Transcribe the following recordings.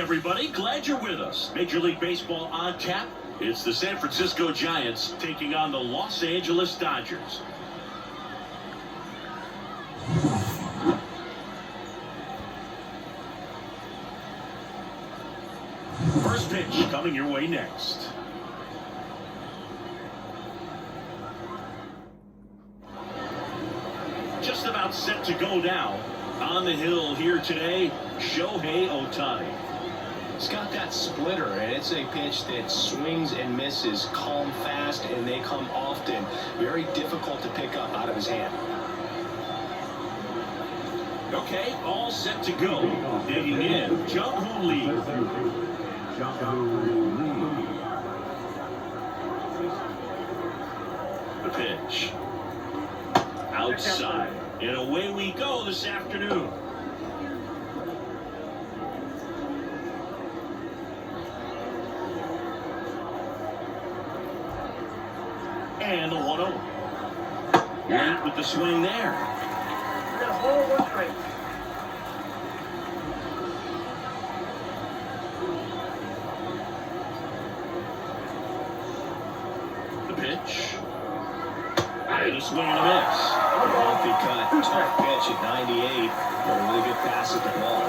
everybody. Glad you're with us. Major League Baseball on tap. It's the San Francisco Giants taking on the Los Angeles Dodgers. First pitch coming your way next. Just about set to go now. On the hill here today, Shohei Ohtani. He's got that splitter, and it's a pitch that swings and misses, come fast, and they come often. Very difficult to pick up out of his hand. Okay, all set to go. Digging in, Jung-Hoo Lee. The pitch. Outside. And away we go this afternoon. And the 1-0. Late with the swing there. The pitch. And a swing and a miss. Lofty cut, tough pitch at 98, but a really good pass at the ball.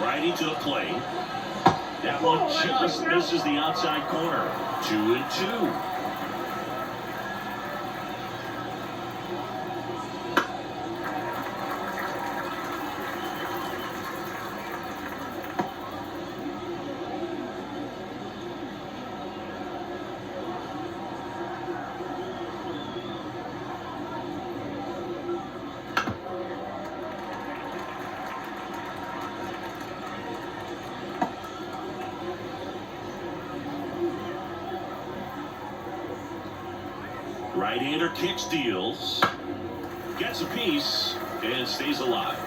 Righty to the plate. That one just misses the outside corner. 2-2. Right-hander kicks, deals, gets a piece, and stays alive.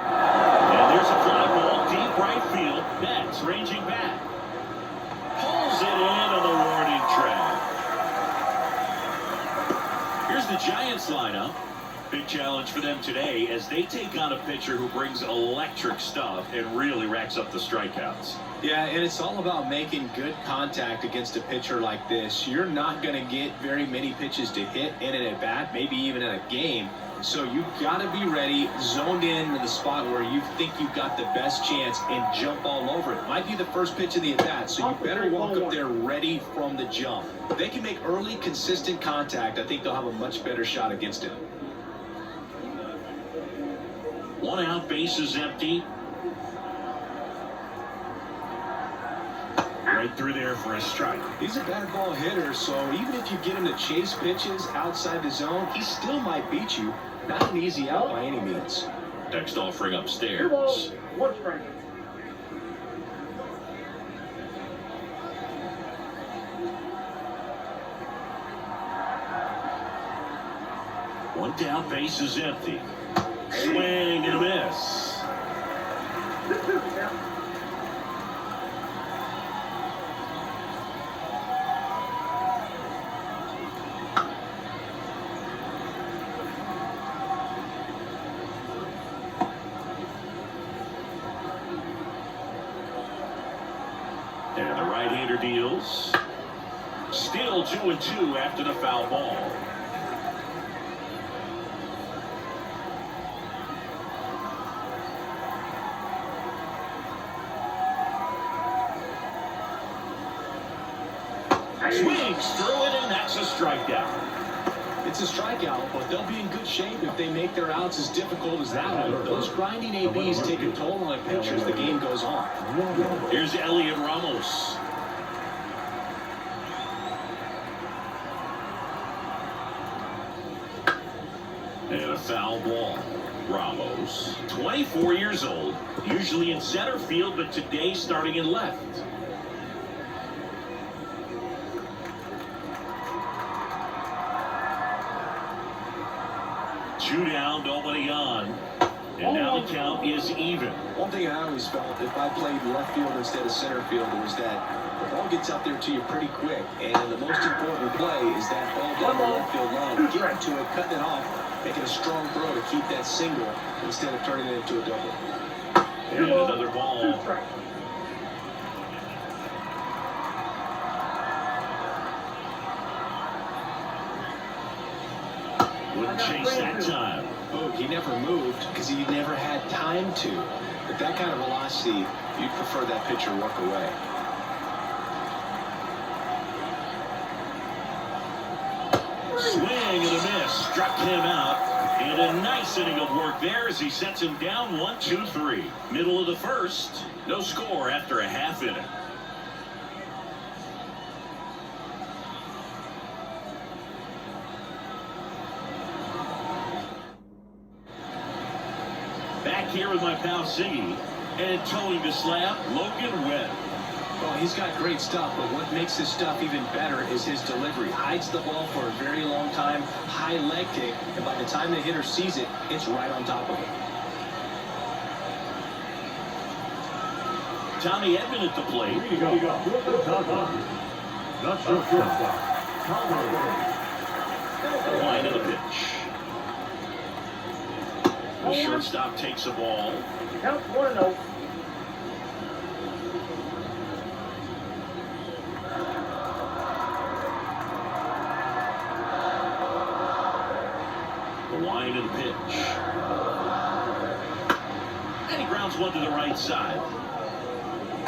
And there's a fly ball deep right field. That's ranging back. Pulls it in on the warning track. Here's the Giants lineup. Big challenge for them today as they take on a pitcher who brings electric stuff and really racks up the strikeouts. Yeah, and it's all about making good contact against a pitcher like this. You're not going to get very many pitches to hit in an at-bat, maybe even in a game. So you've got to be ready, zoned in to the spot where you think you've got the best chance and jump all over it. Might be the first pitch of the at-bat, so you better walk up there ready from the jump. If they can make early, consistent contact, I think they'll have a much better shot against it. 1 out, base is empty. Right through there for a strike. He's a bad ball hitter, so even if you get him to chase pitches outside the zone, he still might beat you. Not an easy out by any means. Next offering upstairs. 1 strike. One down, base is empty. Swing and a miss. And the right-hander deals. Still 2-2 after the foul ball. Swings through it, and that's a strikeout. It's a strikeout, but they'll be in good shape if they make their outs as difficult as that one. Those grinding ABs take a toll on a pitcher as the game goes on. Here's Elliot Ramos. And a foul ball. Ramos, 24 years old, usually in center field, but today starting in left. Two down, nobody on. And now the count is even. One thing I always felt, if I played left field instead of center field, was that the ball gets out there to you pretty quick. And the most important play is that ball down the left field line. Getting to it, cutting it off, making a strong throw to keep that single instead of turning it into a double. And another ball. Wouldn't chase that time. Oh, he never moved because he never had time to. With that kind of velocity, you'd prefer that pitcher walk away. Swing and a miss. Struck him out. And a nice inning of work there as he sets him down 1-2-3. Middle of the first. No score after a half inning. Back here with my pal Siggy, and towing the slab, Logan Webb. Well, he's got great stuff, but what makes his stuff even better is his delivery. Hides the ball for a very long time, high leg kick, and by the time the hitter sees it, it's right on top of him. Tommy Edman at the plate. Here you go. That's your shortstop. Line of the pitch. The shortstop takes the ball. Count 1-0. The line of the pitch. And he grounds one to the right side.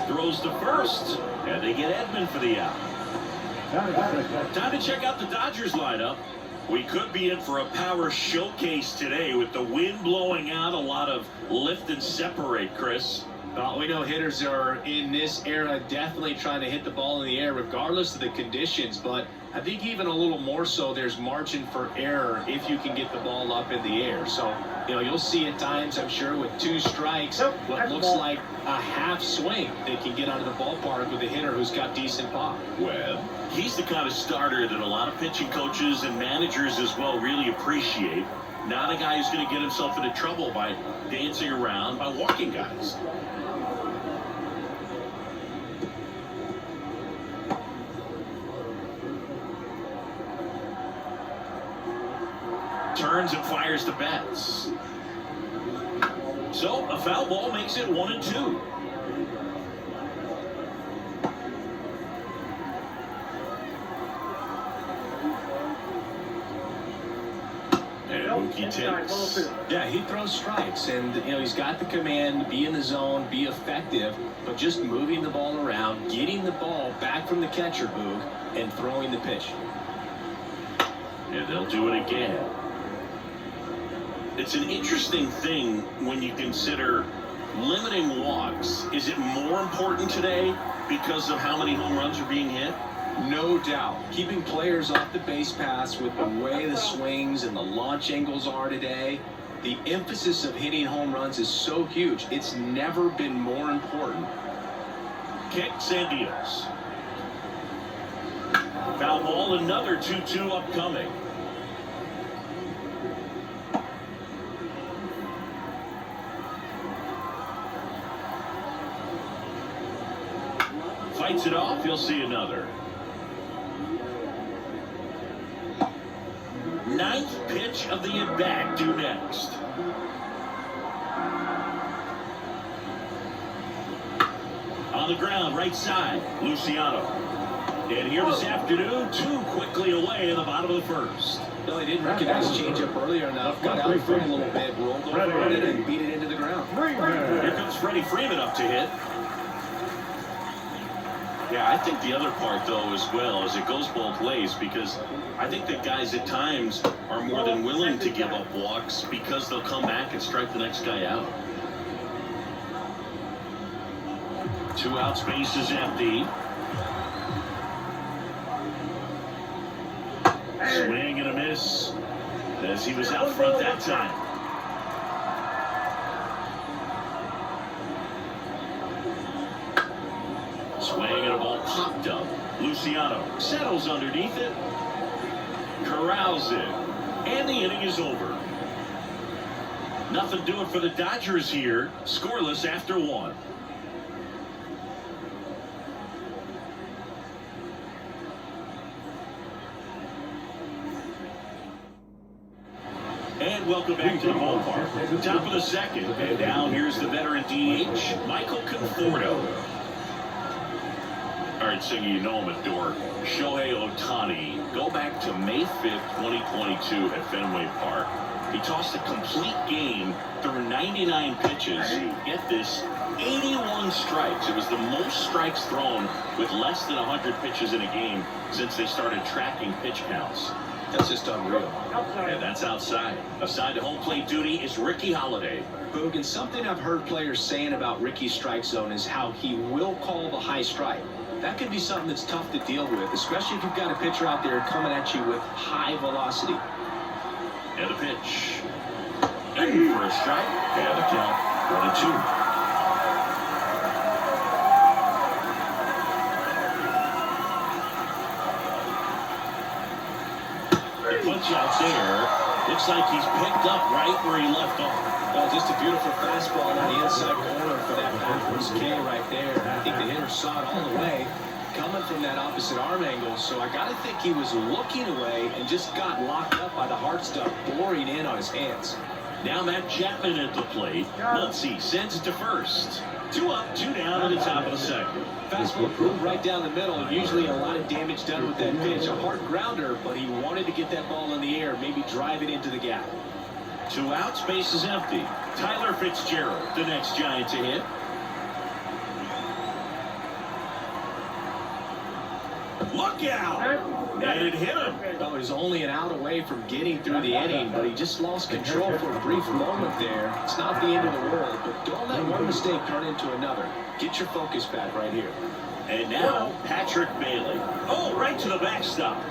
Throws to first. And they get Edman for the out. Time to check out the Dodgers lineup. We could be in for a power showcase today with the wind blowing out, a lot of lift and separate, Chris. Well, we know hitters are in this era definitely trying to hit the ball in the air regardless of the conditions, but I think even a little more so there's margin for error if you can get the ball up in the air. So, you'll see at times, I'm sure, with 2 strikes, what looks like a half swing they can get out of the ballpark with a hitter who's got decent pop. Webb, he's the kind of starter that a lot of pitching coaches and managers as well really appreciate. Not a guy who's going to get himself into trouble by dancing around, by walking guys. Turns and fires the bats. So a foul ball makes it 1-2. And Mookie takes. Yeah, he throws strikes, and he's got the command, be in the zone, be effective, but just moving the ball around, getting the ball back from the catcher, Boog, and throwing the pitch. And they'll do it again. It's an interesting thing when you consider limiting walks. Is it more important today because of how many home runs are being hit? No doubt. Keeping players off the base paths with the way the swings and the launch angles are today, the emphasis of hitting home runs is so huge. It's never been more important. Kicks and deals. Foul ball, another 2-2 upcoming. Fights it off, he'll see another. 9th pitch of the at-bat due next. On the ground, right side, Luciano. And here this afternoon, 2 quickly away in the bottom of the first. No, he didn't recognize changeup earlier enough, got out in front a little bit, rolled over it, and beat it into the ground. Here comes Freddie Freeman up to hit. Yeah, I think the other part, though, as well, is it goes both ways, because I think that guys at times are more than willing to give up walks because they'll come back and strike the next guy out. 2 outs, base is empty. Swing and a miss as he was out front that time. Swing and a ball popped up. Luciano settles underneath it, corrals it, and the inning is over. Nothing doing for the Dodgers here. Scoreless after 1. And welcome back to the ballpark. Top of the second. And now here's the veteran DH, Michael Conforto. All right, so you know him at door. Shohei Ohtani. Go back to May 5th, 2022 at Fenway Park. He tossed a complete game through 99 pitches. Get this, 81 strikes. It was the most strikes thrown with less than 100 pitches in a game since they started tracking pitch counts. That's just unreal. And that's outside. Assigned to home plate duty is Ricky Holiday. Bogan, something I've heard players saying about Ricky's strike zone is how he will call the high strike. That can be something that's tough to deal with, especially if you've got a pitcher out there coming at you with high velocity. And a pitch. And for a strike. And a count. 1-2. Punch out there. Looks like he's picked up right where he left off. Well, just a beautiful fastball on the inside corner for that backwards K right there. I think the hitter saw it all the way coming from that opposite arm angle. So I got to think he was looking away and just got locked up by the hard stuff boring in on his hands. Now Matt Chapman at the plate. Muncy sends it to first. 2 up, 2 down at the top of the second. Fastball proved right down the middle. Usually a lot of damage done with that pitch. A hard grounder, but he wanted to get that ball in the air, maybe drive it into the gap. 2 outs, base is empty. Tyler Fitzgerald, the next Giant to hit. Look out! And it hit him. Well, he's only an out away from getting through the inning, but he just lost control for a brief moment there. It's not the end of the world, but don't let one mistake turn into another. Get your focus back right here. And now, Patrick Bailey. Oh, right to the backstop.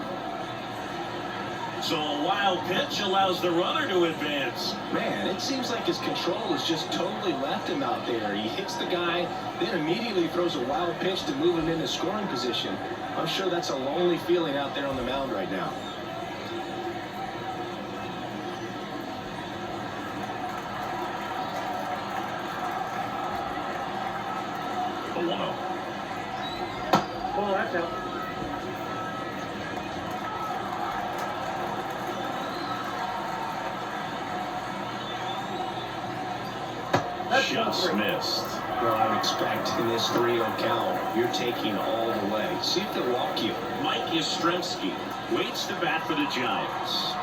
So a wild pitch allows the runner to advance. Man, it seems like his control has just totally left him out there. He hits the guy, then immediately throws a wild pitch to move him into scoring position. I'm sure that's a lonely feeling out there on the mound right now. The 1-0. Oh, that's out. Just missed. Well, I would expect in this 3-0 count, you're taking all the way. See if they walk you. Mike Yastrzemski waits to bat for the Giants.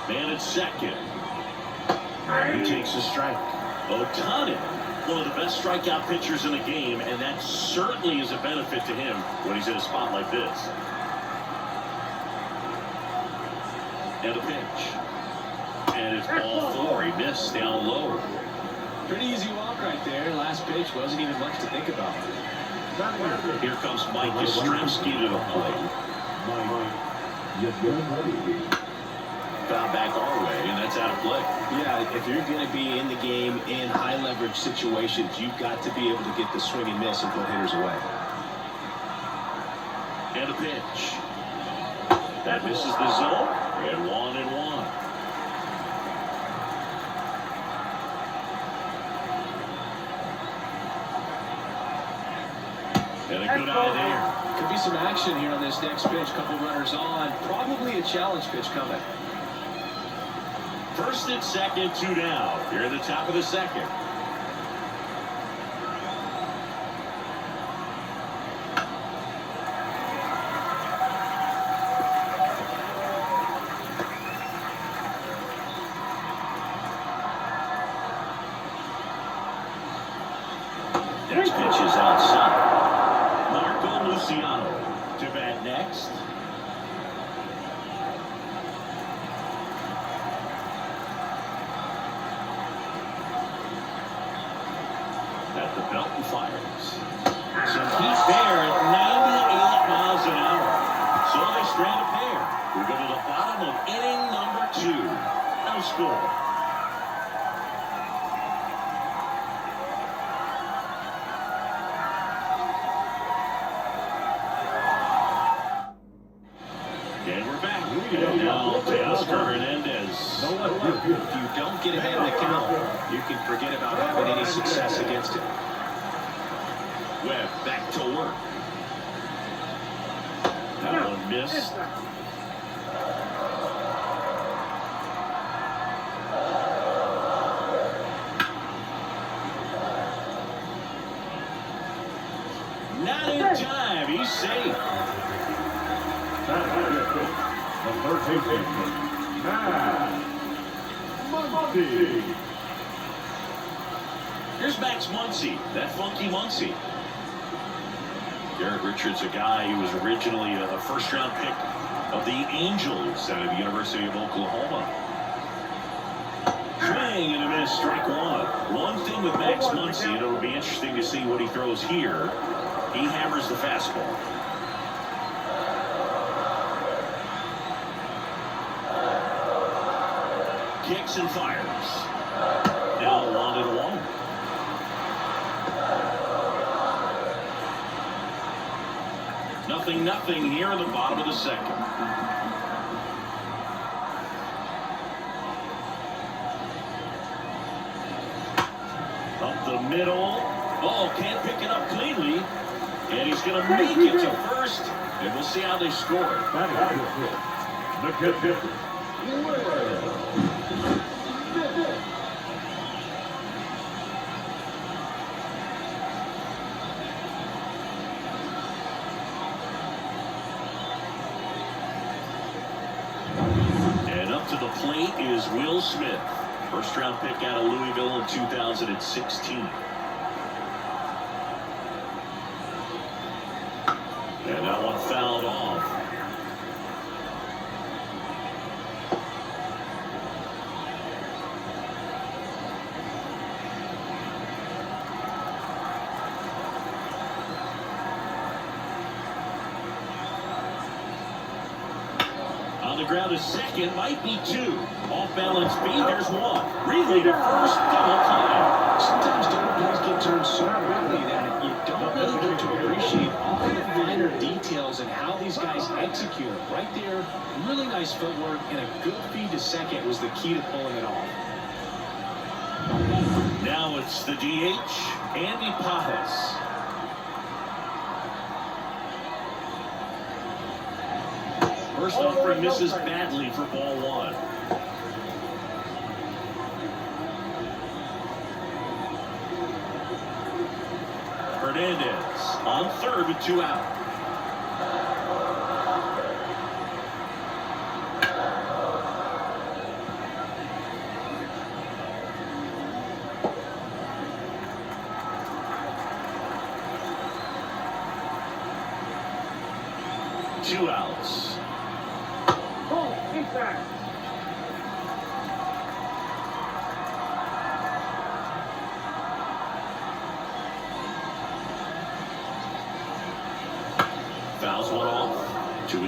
Man at second. He takes a strike. Ohtani, one of the best strikeout pitchers in the game, and that certainly is a benefit to him when he's in a spot like this. And a pitch. And it's ball 4. He missed down low. Pretty easy walk right there. Last pitch wasn't even much to think about. Here comes Mike Yastrzemski to the plate. Foul back our way, and that's out of play. Yeah, if you're going to be in the game in high leverage situations, you've got to be able to get the swing and miss and put hitters away. And a pitch. That misses the zone. And 1-1. And a good eye there. Could be some action here on this next pitch. Couple runners on. Probably a challenge pitch coming. First and second, 2 down. Here at the top of the second. Next pitch is outside. Luciano to bat next. At the belt and fires. Some heat there at 98 miles an hour. So they strand a pair. We go to the bottom of inning number 2. No score. And we're back. And now Teoscar Hernandez. If you don't get ahead in the count, you can forget about having any success against it. Webb back to work. That one missed. Not in time. He's safe. Number 13, Max Muncy. Here's Max Muncy, that funky Muncy. Garrett Richards, a guy who was originally a first-round pick of the Angels out of the University of Oklahoma. Swing and a miss, strike one. One thing with Max Muncy, and it'll be interesting to see what he throws here. He hammers the fastball. Kicks and fires. Now 1-1. Nothing here in the bottom of the second. Up the middle. Oh, can't pick it up cleanly. And he's going to make it to first. And we'll see how they score. The catcher. And up to the plate is Will Smith. First round pick out of Louisville in 2016. And that one fouled off. On the ground is second, might be two. Off balance beat, there's one. Relay to first, double play. Sometimes double plays get turned so quickly that you don't really get to appreciate all the finer details and how these guys execute. Right there, really nice footwork and a good feed to second was the key to pulling it off. Now it's the DH, Andy Pajes. First offering misses badly for ball one. Hernandez on third with two out. Two outs. Oh, inside. Fouls one off. 2-2.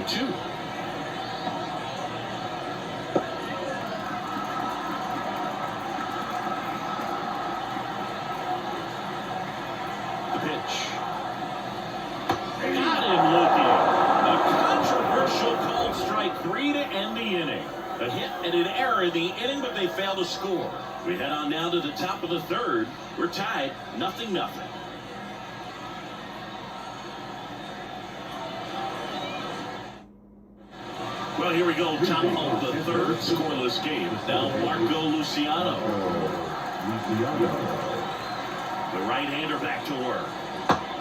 The pitch. Got him looking. A controversial called strike three to end the inning. A hit and an error in the inning, but they failed to score. We head on now to the top of the third. We're tied 0-0. Well, here we go. Top of the third, scoreless game. Now Marco Luciano. The right-hander back to work.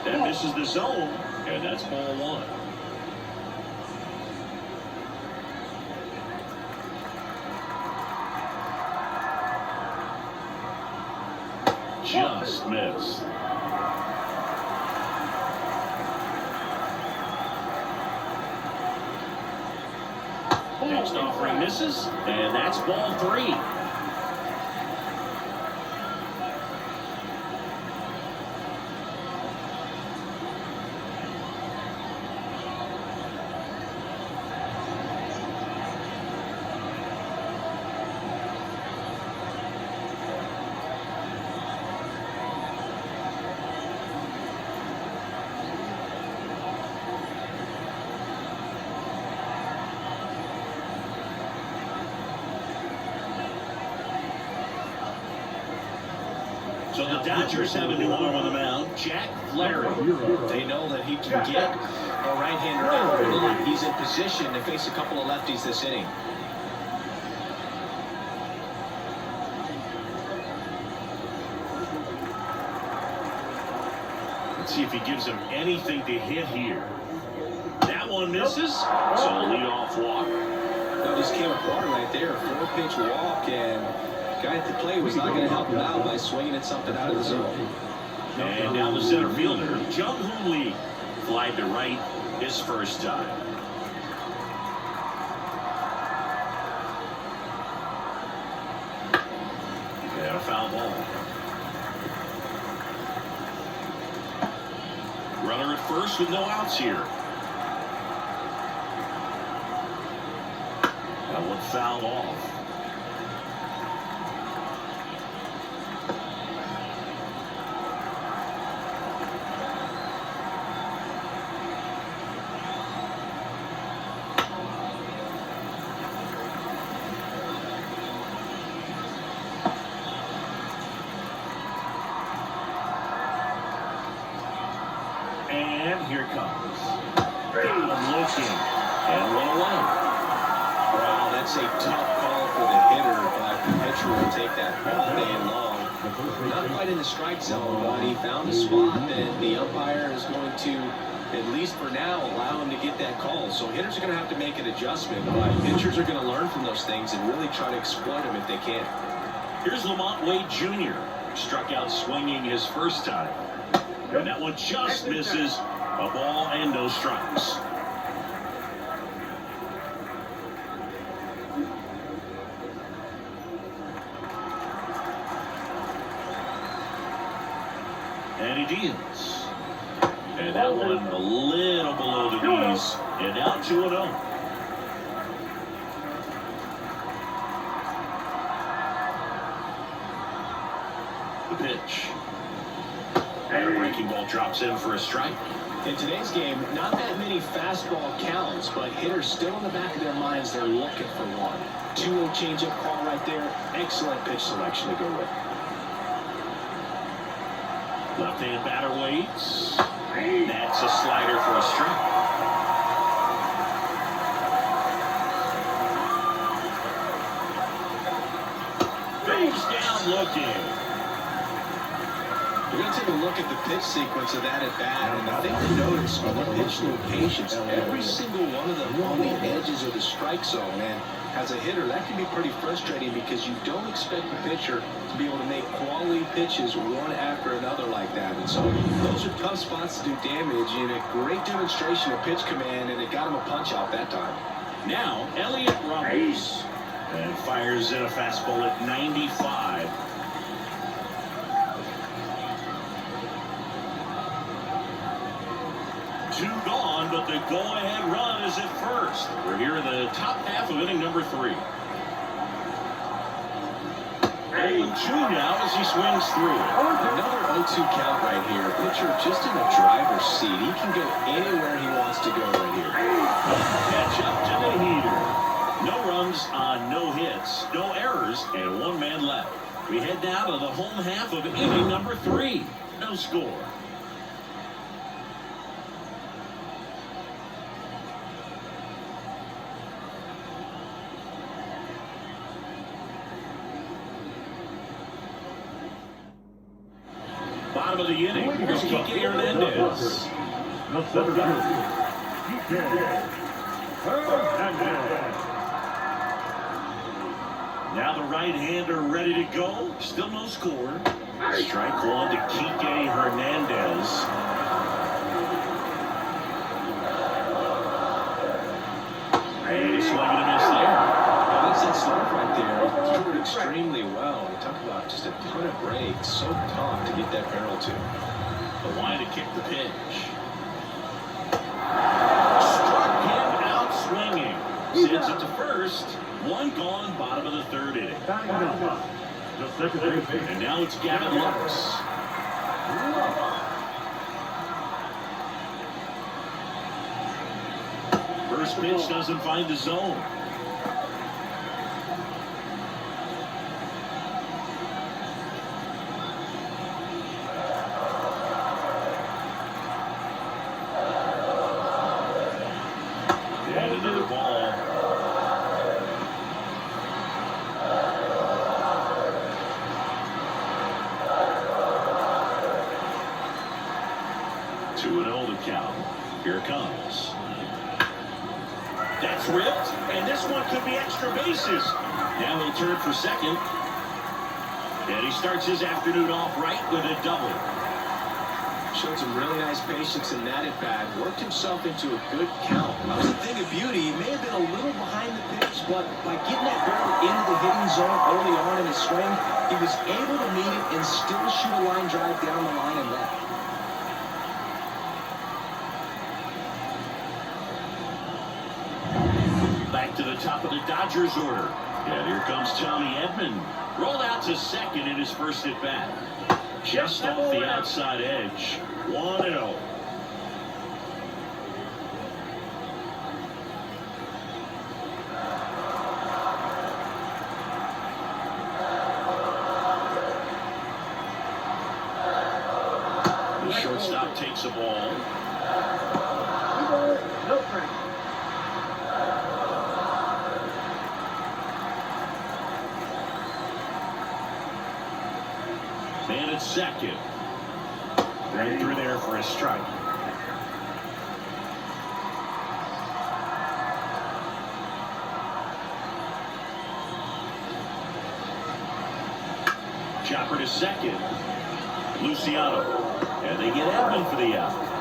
That misses the zone, and that's ball one. Just missed. Next offering misses, and that's ball three. So the Dodgers have a new arm on the mound, Jack Flaherty. They know that he can get a right-hander out of the line. He's in position to face a couple of lefties this inning. Let's see if he gives him anything to hit here. That one misses. So a leadoff walk. That just came apart right there. 4-pitch walk, and guy at the plate was not going to help him out by swinging at something out of the zone. And now the center fielder, Jung Hoon Lee, flied to right his first time. And a foul ball. Runner at first with no outs here. That one fouled off. And here comes. Got him looking. And one away. Wow, that's a tough call for the hitter, but the pitcher will take that all day long. Not quite in the strike zone, but he found a spot that the umpire is going to, at least for now, allow him to get that call. So hitters are going to have to make an adjustment, but pitchers are going to learn from those things and really try to exploit them if they can. Here's Lamont Wade Jr. Struck out swinging his first time. And that one just misses. A ball and no strikes. And he deals. And that one a little below the knees. And now 2-0. The pitch. And a breaking ball drops in for a strike. In today's game, not that many fastball counts, but hitters still in the back of their minds, they're looking for one. 2-0 changeup call right there. Excellent pitch selection to go with. Left-hand batter waits. That's a slider for a strike. Face down looking. We're going to take a look at the pitch sequence of that at bat, and the thing to notice are the pitch locations. Every single one of them on the edges of the strike zone, and as a hitter, that can be pretty frustrating because you don't expect the pitcher to be able to make quality pitches one after another like that. And so those are tough spots to do damage, and a great demonstration of pitch command, and it got him a punch out that time. Now, Elliott rumbles and fires in a fastball at 95. Two gone, but the go-ahead run is at first. We're here in the top half of inning number 3. 0-2 now as he swings through. Another 0-2 count right here. Pitcher just in the driver's seat. He can go anywhere he wants to go right here. Catch up to the heater. No runs on no hits, no errors, and one man left. We head now to the home half of inning number 3. No score. Bottom of the inning. Here's Kike Hernandez. The center fielder, Kike Hernandez. Now the right-hander ready to go. Still no score. Strike one to Kike Hernandez. And he's swinging a miss there. That's that start right there. He threw it extremely well. We talk about just a ton of breaks. So tough to get that barrel to. The line to kick the pitch. Struck him out swinging. Sends it to first. One gone, bottom of the 3rd inning. The second baseman. And now it's Gavin Lux. First pitch doesn't find the zone. count. Here it comes. That's ripped, and this one could be extra bases. Now he'll turn for second. And he starts his afternoon off right with a double. Showed some really nice patience in that at bat. Worked himself into a good count. That was a thing of beauty. He may have been a little behind the pitch, but by getting that barrel into the hitting zone early on in his swing, he was able to meet it and still shoot a line drive down the line and left. Back to the top of the Dodgers order. And here comes Tommy Edman. Rolled out to second in his first at bat. Just off the outside edge. 1-0. The shortstop takes a ball. No pressure. Man at second. Right through there for a strike. Chopper to second. Luciano. And they get Edman for the out.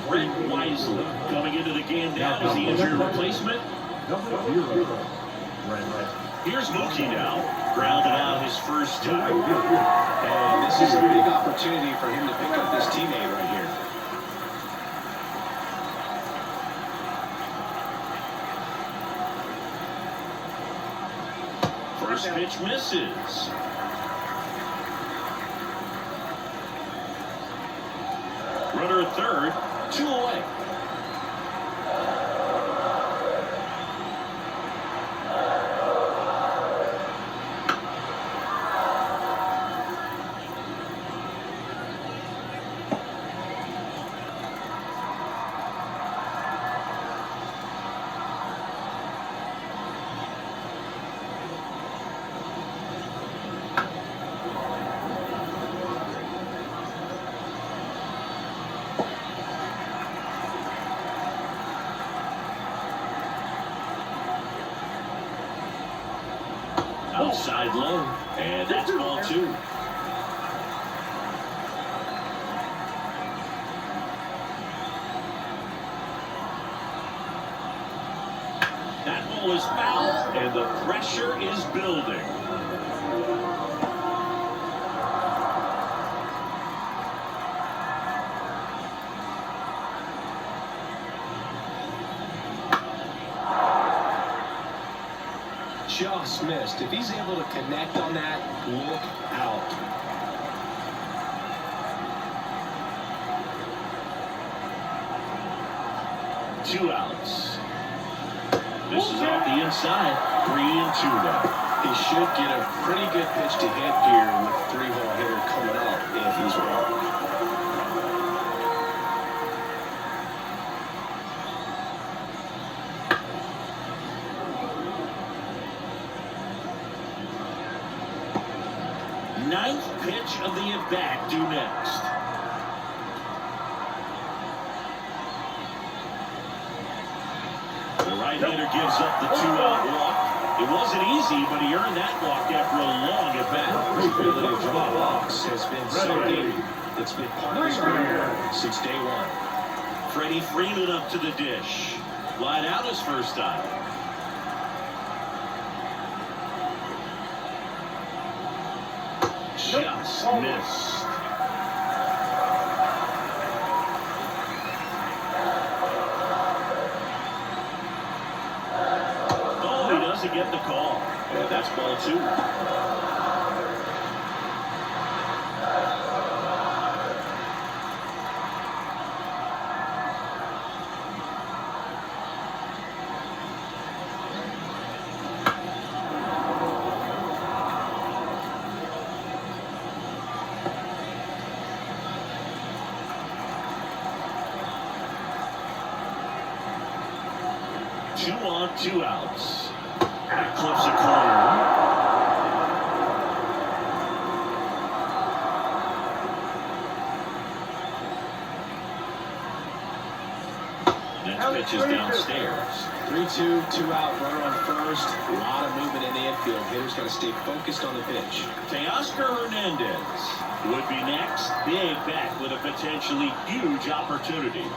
Brent Wisely coming into the game now as the injured replacement. Here's Mookie now, grounded out his first time. And this is a big opportunity for him to pick up his teammate right here. First pitch misses. Runner at third, 2 away. Outside low, and that's ball 2. That ball is foul, and the pressure is building. Just missed. If he's able to connect on that, look out. Two outs. This is off the inside. 3-2 now. He should get a pretty good pitch to hit here with 3-hole hitter coming up if he's wrong. Ninth pitch of the at-bat due next. The right-hander gives up the 2-out walk. It wasn't easy, but he earned that walk after a long at-bat. His ability to draw walks has been something that's been part of his career since day one. Freddie Freeman up to the dish. Lied out his first time. Just missed. Oh, he doesn't get the call. And that's ball 2. 2 on, 2 outs. That clips a corner. Next pitch is downstairs. 3-2, 2 out, runner on first. A lot of movement in the infield. Hitters got to stay focused on the pitch. Teoscar Hernandez would be next. Big back with a potentially huge opportunity.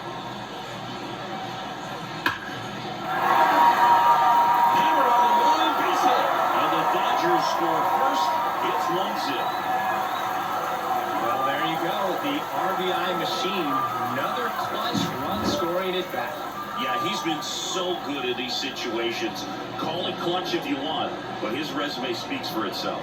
Hammered on the line, base hit. And the Dodgers score first. It's 1-0. Well, there you go. The RBI machine. Another clutch run scoring at bat. Yeah, he's been so good in these situations. Call it clutch if you want, but his resume speaks for itself.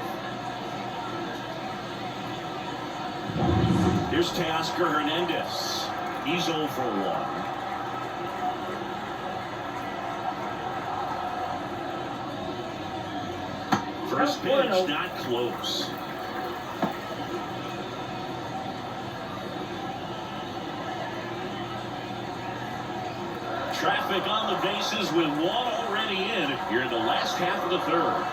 Here's Teoscar Hernandez. He's 0 for 1. First pitch, not close. Traffic on the bases with 1 already in here in the last half of the 3rd.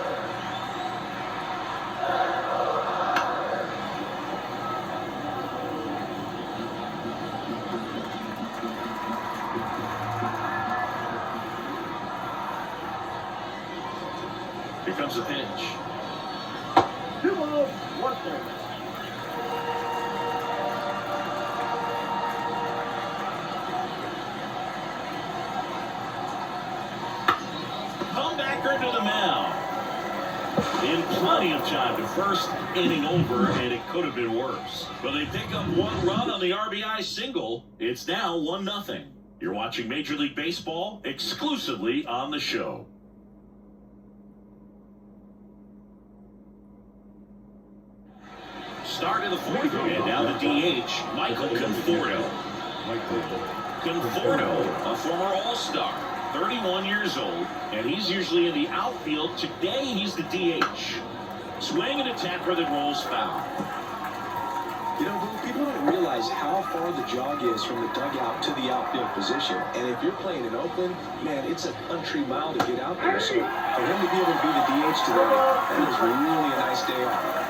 Here comes the pitch. 2 balls, 1 strike. Comebacker to the mound. In plenty of time to first, inning over, and it could have been worse. But they pick up 1 run on the RBI single. It's now 1-0. You're watching Major League Baseball exclusively on the show. Start of the 4th, and now the DH, Michael Conforto. Conforto, a former All-Star, 31 years old, and he's usually in the outfield. Today, he's the DH. Swing and a tapper that rolls foul. You know, people don't realize how far the jog is from the dugout to the outfield position. And if you're playing in Oakland, man, it's a country mile to get out there. So for him to be able to be the DH today, that is really a nice day off.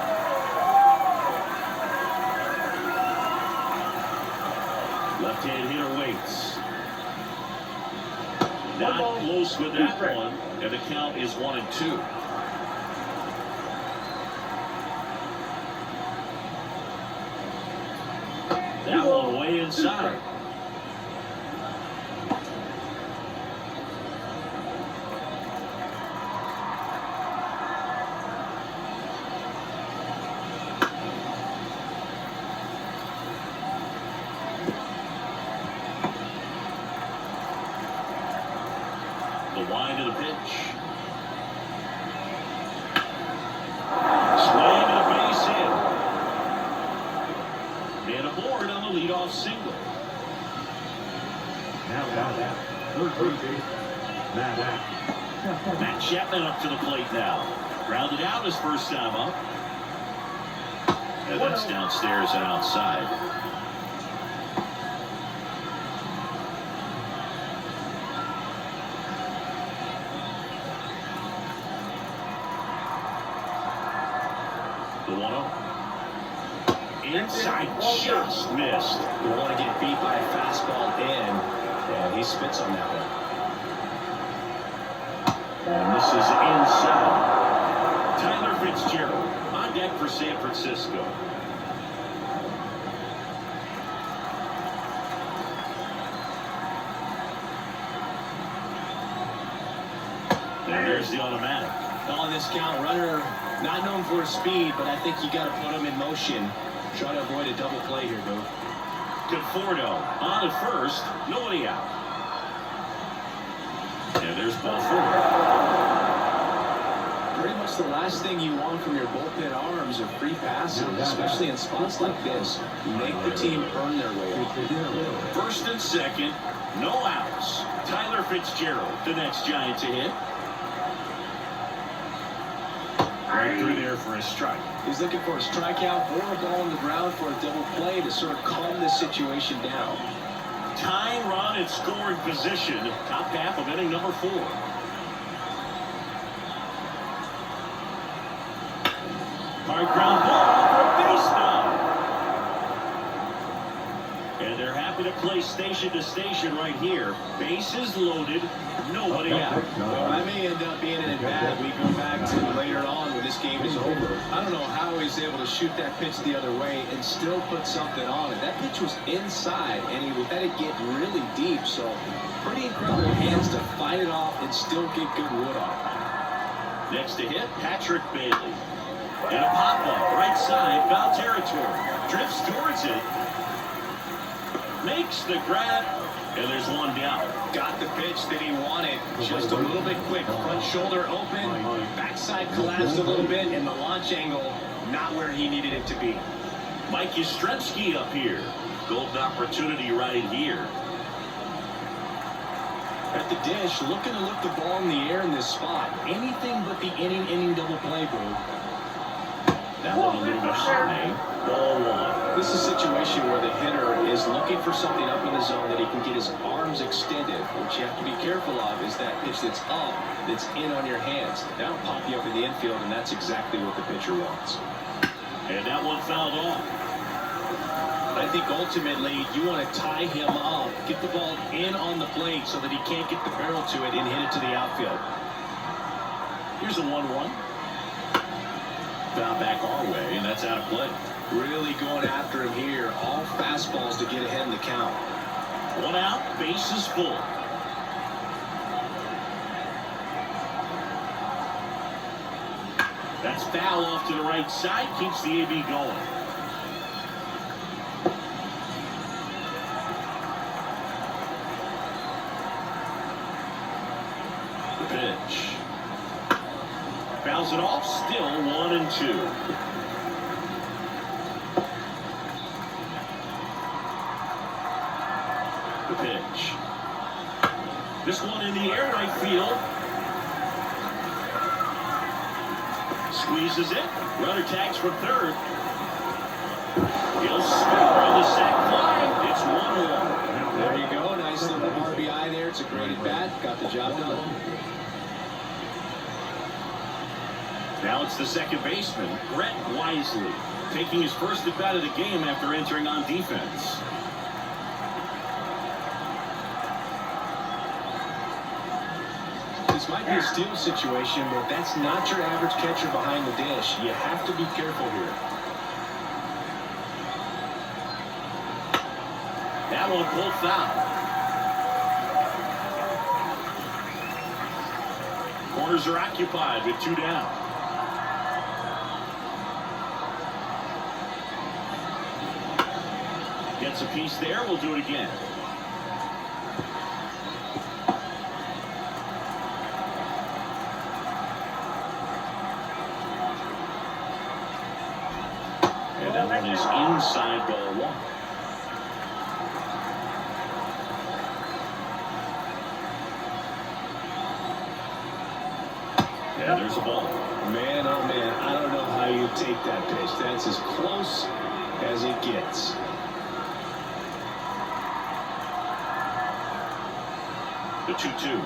Left-hand hitter waits. Not close with that one, and the count is 1-2. That one way inside. The wind of the pitch. Swing and a base hit. And aboard on the leadoff single. Now that. Third base. Matt Chapman up to the plate now. Grounded out his first time up. And that's downstairs and outside. The 1-0. Inside, just missed. You want to get beat by a fastball in, and he spits on that one. And this is inside. Tyler Fitzgerald on deck for San Francisco. And there's the automatic. On this count, runner not known for his speed, but I think you got to put him in motion. Try to avoid a double play here, Boo. Conforto on at first, nobody out. And there's ball 4. Pretty much the last thing you want from your bullpen arms are free passes, especially in spots like this. Make the team earn their way out. First and second, no outs. Tyler Fitzgerald, the next Giant to hit. Right through there for a strike. He's looking for a strikeout or a ball on the ground for a double play to sort of calm this situation down. tying run in scoring position. Top half of inning number 4. Hard ground ball for a base knock. And they're happy to play station to station right here. Bases loaded, nobody out. Well, that may end up being an at-bat we go back to later on when this game is over. I don't know how he's able to shoot that pitch the other way and still put something on it. That pitch was inside, and he let it get really deep, so pretty incredible hands to fight it off and still get good wood on it. Next to hit, Patrick Bailey. And a pop-up, right side, foul territory. Drifts towards it. Makes the grab, and there's one down. Got the pitch that he wanted. Just a little bit quick. Front shoulder open. Backside collapsed a little bit, and the launch angle not where he needed it to be. Mike Yastrzemski up here. Golden opportunity right here. At the dish, looking to lift the ball in the air in this spot. Anything but the inning double play, boo. That one a little bit high. Ball 1. This is a situation where the hitter is looking for something up in the zone that he can get his arms extended. What you have to be careful of is that pitch that's up, that's in on your hands. That'll pop you up in the infield, and that's exactly what the pitcher wants. And that one fouled off. I think ultimately you want to tie him up, get the ball in on the plate so that he can't get the barrel to it and hit it to the outfield. Here's a 1-1. Foul back our way, and that's out of play. Really going after him here. All fastballs to get ahead in the count. 1 out, bases full. That's foul off to the right side, keeps the AB going. The pitch. Fouls it off, still 1-2. The pitch. This one in the air, right field. Squeezes it. Runner tags from third. He'll score on the sac fly. It's 1-1. There you go. Nice little RBI there. It's a great at bat. Got the job done. Now it's the second baseman, Brett Wisely, taking his first at bat of the game after entering on defense. This might be a steal situation, but that's not your average catcher behind the dish. You have to be careful here. That one pulled foul. Corners are occupied with 2 down. Gets a piece there. We'll do it again. And that one is inside ball 1. And there's a ball. Man, oh man, I don't know how you take that pitch. That's as close as it gets. The 2-2.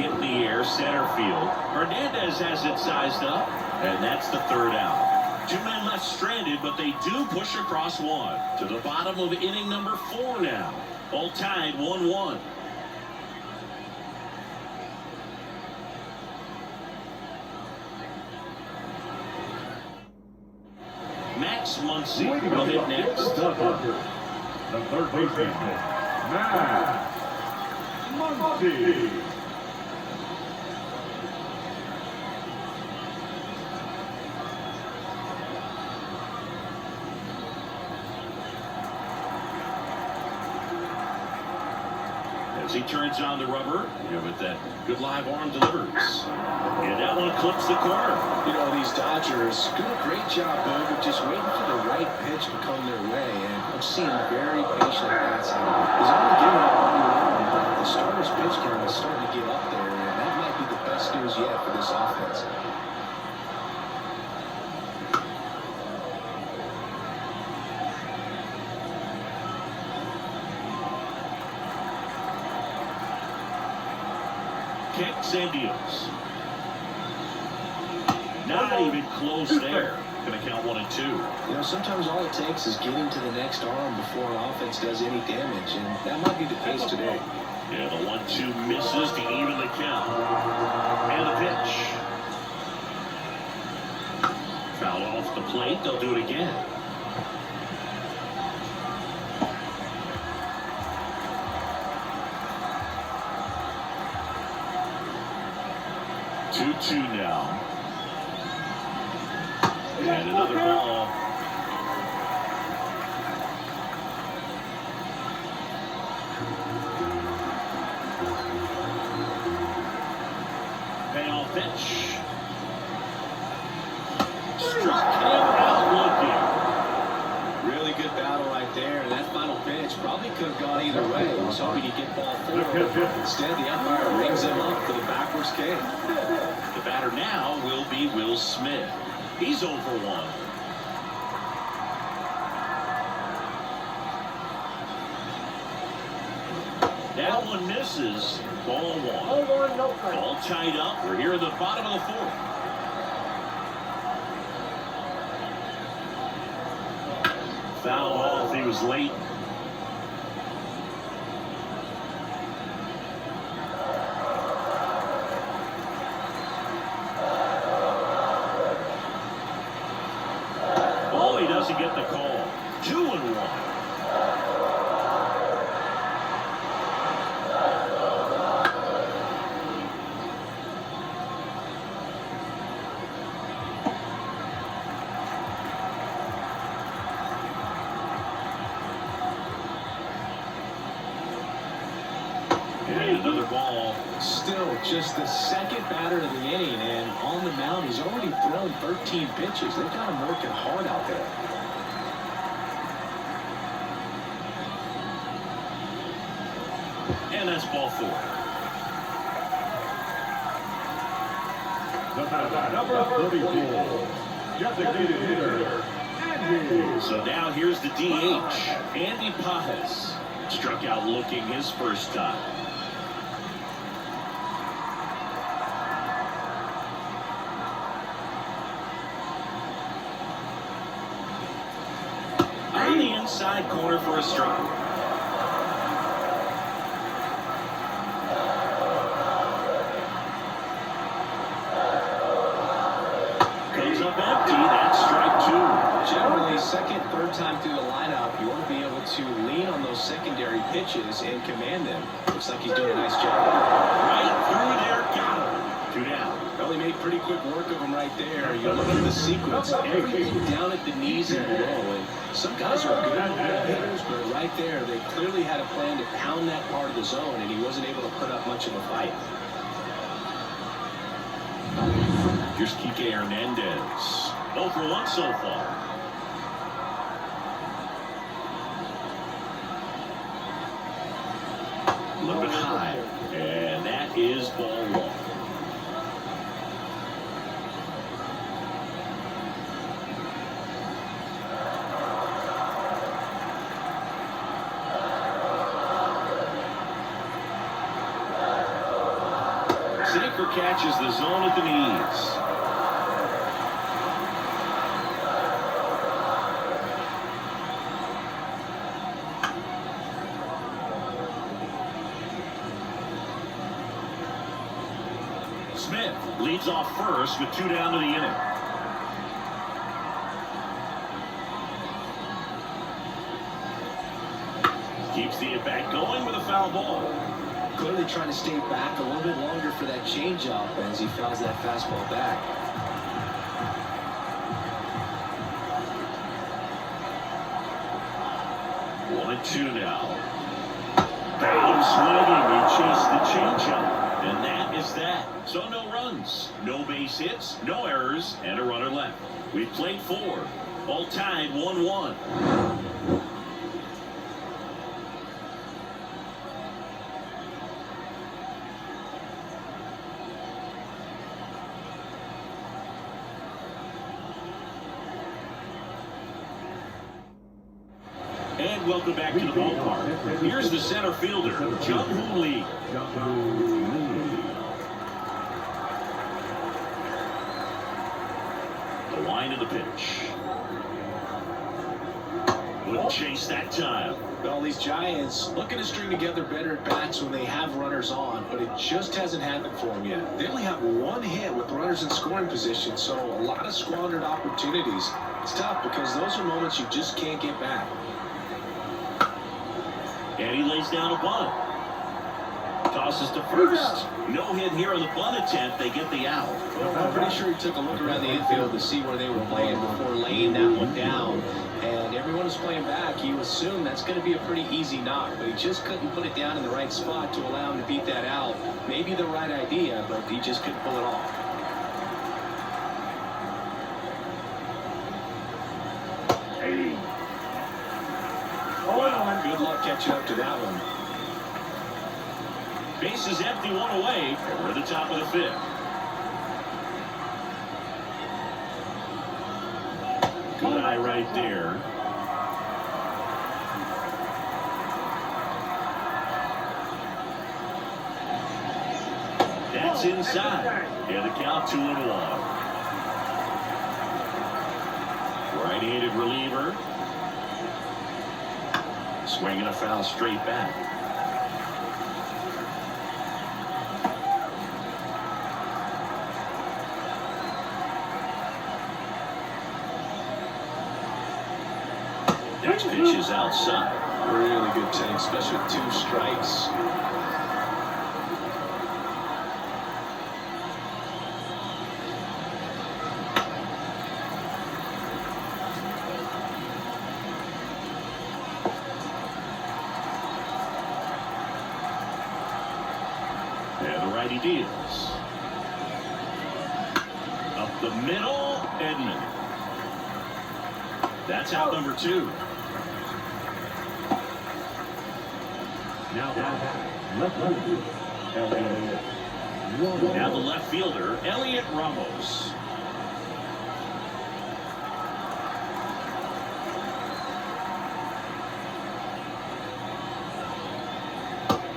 In the air, center field. Hernandez has it sized up, and that's the 3rd out. 2 men left stranded, but they do push across 1. To the bottom of inning number 4 now. All tied 1-1. Max Muncy will hit next. The third baseman, Max Muncy. As he turns on the rubber, with that good live arm delivers. And that one clips the corner. You know, these Dodgers do a great job, Bo, of just waiting for the right pitch to come their way. And I'm seeing very patient bats out. He's only giving up 1 run, but the starter's pitch count is starting to get up there, and that might be the best news yet for this offense. kicks and deals. Not even close there. Going to count 1 and 2. You know, sometimes all it takes is getting to the next arm before an offense does any damage, and that might be the case today. Yeah, the 1-2 misses to even the count. And the pitch. Foul off the plate. They'll do it again. Two now. And another ball. Payoff pitch. Struck him out looking. Really good battle right there. That final pitch probably could have gone either way. He was hoping he'd get ball 4. Instead, the umpire rings him up for the backwards kick. The batter now will be Will Smith. He's 0 for 1. That one misses. Ball 1. All tied up. We're here in the bottom of the 4th. Foul off. He was late. Oh, he doesn't get the call. 2 and 1. And another ball. Still just the second batter of the inning, and on the mound, he's already thrown 13 pitches. They've got him working hard out there. And that's ball 4. Number 34, designated hitter, Andy. So now here's the DH, Andy Pajes. Struck out looking his first time. On the inside corner for a strike. Goes up empty. That's strike 2. Generally, second, third time through the lineup, you want to be able to lean on those secondary pitches and command them. Looks like he's doing a nice job. Right through there. Got him. 2 down. Well, he made pretty quick work of him right there. You look at the sequence, everything down at the knees and below. And some guys are good hitters, but right there, they clearly had a plan to pound that part of the zone, and he wasn't able to put up much of a fight. Here's Kike Hernandez. 0 for 1 so far. A little bit high. And that is ball 1. Sinker catches the zone at the knees. Smith leads off first with 2 down to the inning. Keeps the at-bat going with a foul ball. Clearly trying to stay back a little bit longer for that changeup as he fouls that fastball back. 1-2 now. Down swinging. He chased the changeup. And that is that. So no runs, no base hits, no errors, and a runner left. We've played 4. All tied 1-1. And welcome back to the ballpark. Here's the center fielder, Jung-Hoo Lee. The wind of the pitch. Wouldn't chase that time. Well, these Giants looking to string together better at bats when they have runners on, but it just hasn't happened for them yet. They only have one hit with runners in scoring position, so a lot of squandered opportunities. It's tough because those are moments you just can't get back. And he lays down a bunt. Tosses to first. No hit here on the bunt attempt. They get the out. I'm pretty sure he took a look around the infield to see where they were playing before laying that one down. And everyone was playing back. You assume that's going to be a pretty easy knock, but he just couldn't put it down in the right spot to allow him to beat that out. Maybe the right idea, but he just couldn't pull it off. Wow, good luck catching up to that one. Base is empty, one away. And we're at the top of the fifth. Good eye right there. That's inside. And the count 2-1. Right-handed reliever. Swinging a foul straight back. Next pitch is outside. Really good take, especially with 2 strikes. And the righty deals. Up the middle, Edman. That's out number 2. Now Now the left fielder, Elliot Ramos.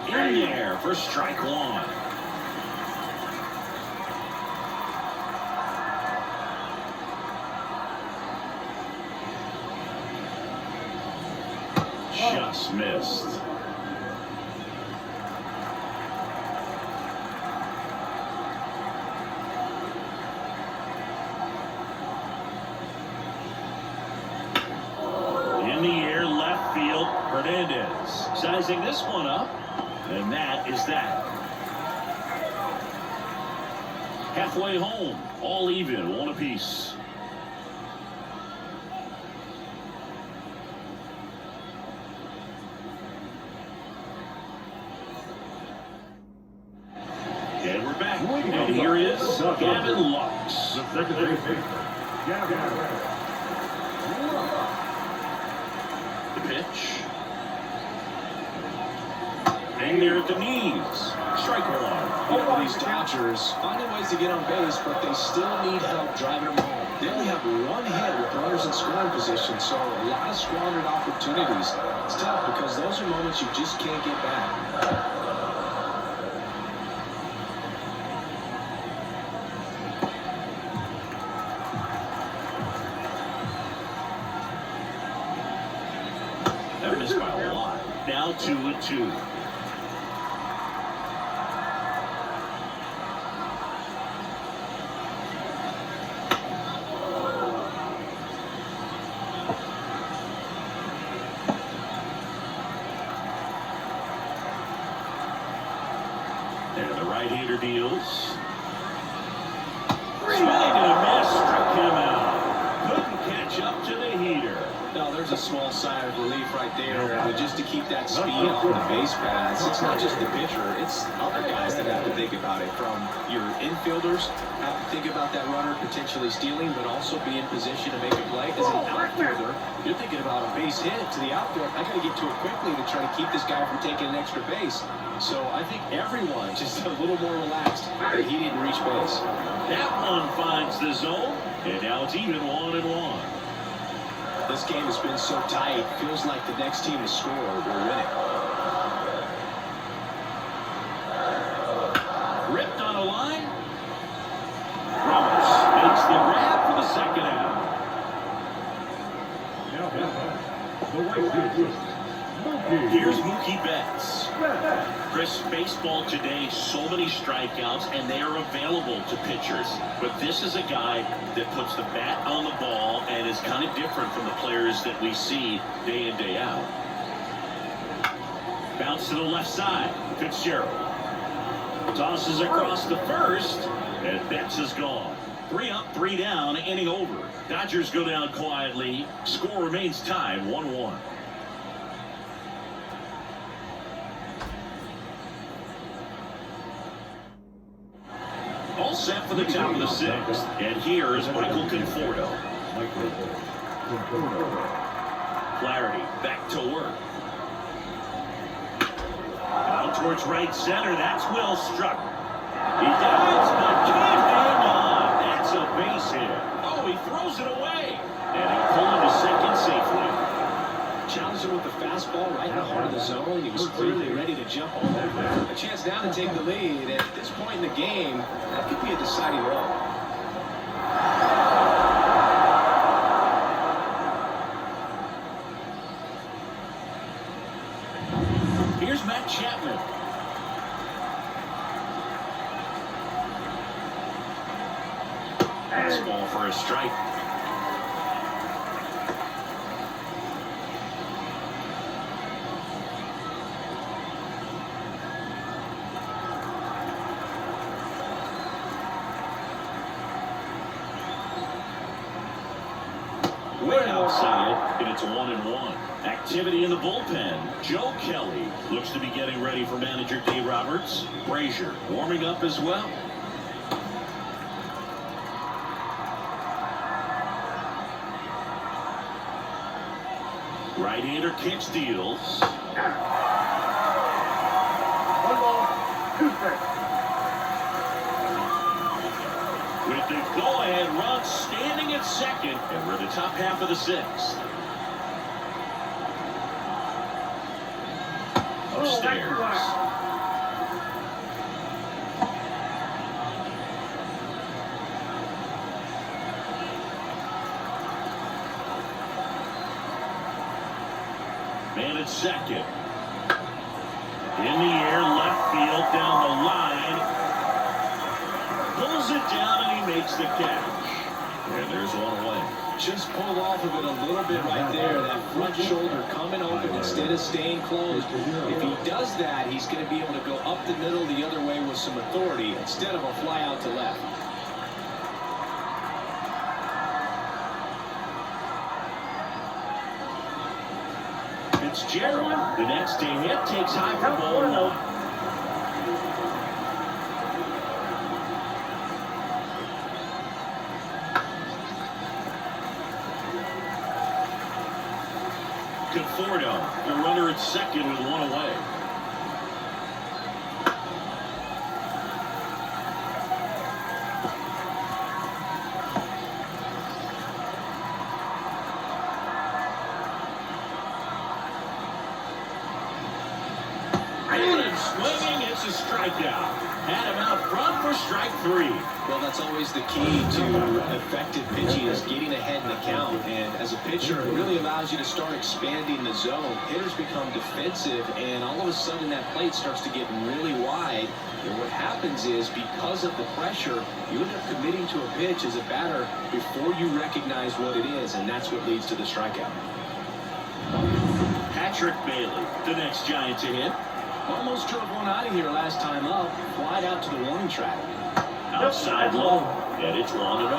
In there for strike 1. Just missed. In the air, left field, Hernandez. Sizing this one up, and that is that. Halfway home, all even, 1 apiece. And we're back. And here is Gavin Lux. the second baseman, Gavin. The pitch. And there at the knees. Strike 1. You know, these Dodgers finding ways to get on base, but they still need help driving them home. They only have one hit with runners in scoring position, so a lot of squandered opportunities. It's tough because those are moments you just can't get back. That missed by a lot. Now 2-2. And the right-hander deals. Swing and a miss. Struck him out. Couldn't catch up to the heater. Now, there's a small sigh of relief right there, but just to keep that speed off the base paths. It's not just the pitcher, it's other guys that have to think about it. From your infielders, have to think about that runner potentially stealing, but also be in position to make a play. As an outfielder, you're thinking about a base hit to the outfield. I got to get to it quickly to try to keep this guy from taking an extra base. So I think everyone just a little more relaxed that he didn't reach base. That one finds the zone, and now it's even 1-1. This game has been so tight, feels like the next team to score will win it. Ripped on a line. Ramos makes the grab for the second out. Here's Mookie Betts. Chris, baseball today, so many strikeouts, and they are available to pitchers. But this is a guy that puts the bat on the ball and is kind of different from the players that we see day in, day out. Bounce to the left side. Fitzgerald tosses across the first, and Betts is gone. 3 up, 3 down, inning over. Dodgers go down quietly. Score remains tied, 1-1. All set for the top of the 6th. And here is Michael Conforto. Flaherty back to work. Out towards right center. That's well struck. He dives, but can't hang on. That's a base hit. Oh, he throws it away. And he pulled him to second safely. Challenged him with the fastball right in the heart of the zone. He was clearly ready to jump over. A chance now to take the lead. And at this point in the game, that could be a deciding role. Here's Matt Chapman. Fastball for a strike. Way outside, and it's a 1-1. Activity in the bullpen. Joe Kelly looks to be getting ready for manager Dave Roberts. Brazier warming up as well. Right-hander kick steals. 1 ball, 2 strikes. With the go-ahead run standing at second, and we're in the top half of the 6th. Upstairs. Man at second. In the air, left field, down the line. Pulls it down and he makes the catch. And there's one away. Just pulled off of it a little bit right there. That front shoulder coming open instead of staying closed. If he does that, he's going to be able to go up the middle the other way with some authority instead of a fly out to left. Fitzgerald, the next to hit, takes high for ball 1. Conforto, the runner at second with 1 away. And swinging, it's a strikeout. Had him out front for strike 3. Well, that's always the key to effective pitching is getting ahead in the count. And as a pitcher, it really allows you to start expanding the zone. Hitters become defensive, and all of a sudden that plate starts to get really wide. And what happens is, because of the pressure, you end up committing to a pitch as a batter before you recognize what it is, and that's what leads to the strikeout. Patrick Bailey, the next Giant to hit. Almost drove one out of here last time up, flied out to the warning track. Outside low, and it's 1-0.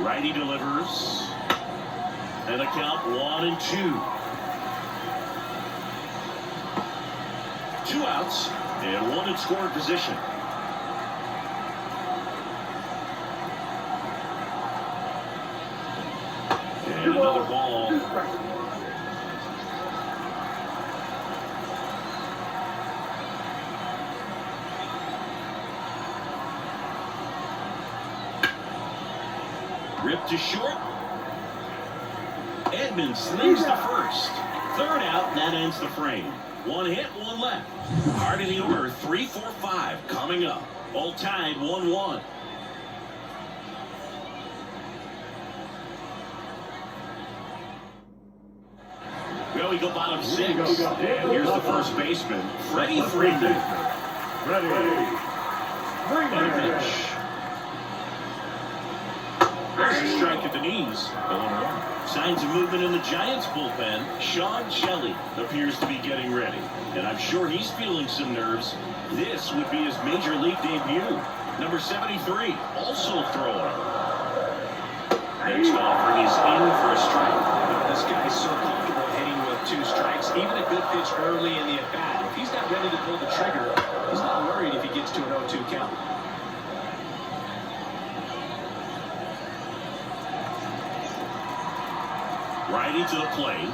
Righty delivers. And the count 1-2. 2 outs and 1 in scoring position. And another ball. Hit to short. Edman slings to first. Third out, and that ends the frame. One hit, one left. Hard in the order, 3, 4, 5 coming up. All tied 1-1. Well, we go bottom 6. And here's the first baseman, Freddie Freeman. Ready. And a pitch. There's a strike at the knees. 0-1. Signs of movement in the Giants bullpen. Sean Shelley appears to be getting ready. And I'm sure he's feeling some nerves. This would be his major league debut. Number 73, also throwing. Next offering is in for a strike. This guy's so comfortable hitting with 2 strikes. Even a good pitch early in the at-bat. If he's not ready to pull the trigger, he's not worried if he gets to an 0-2 count. Righty to the plate.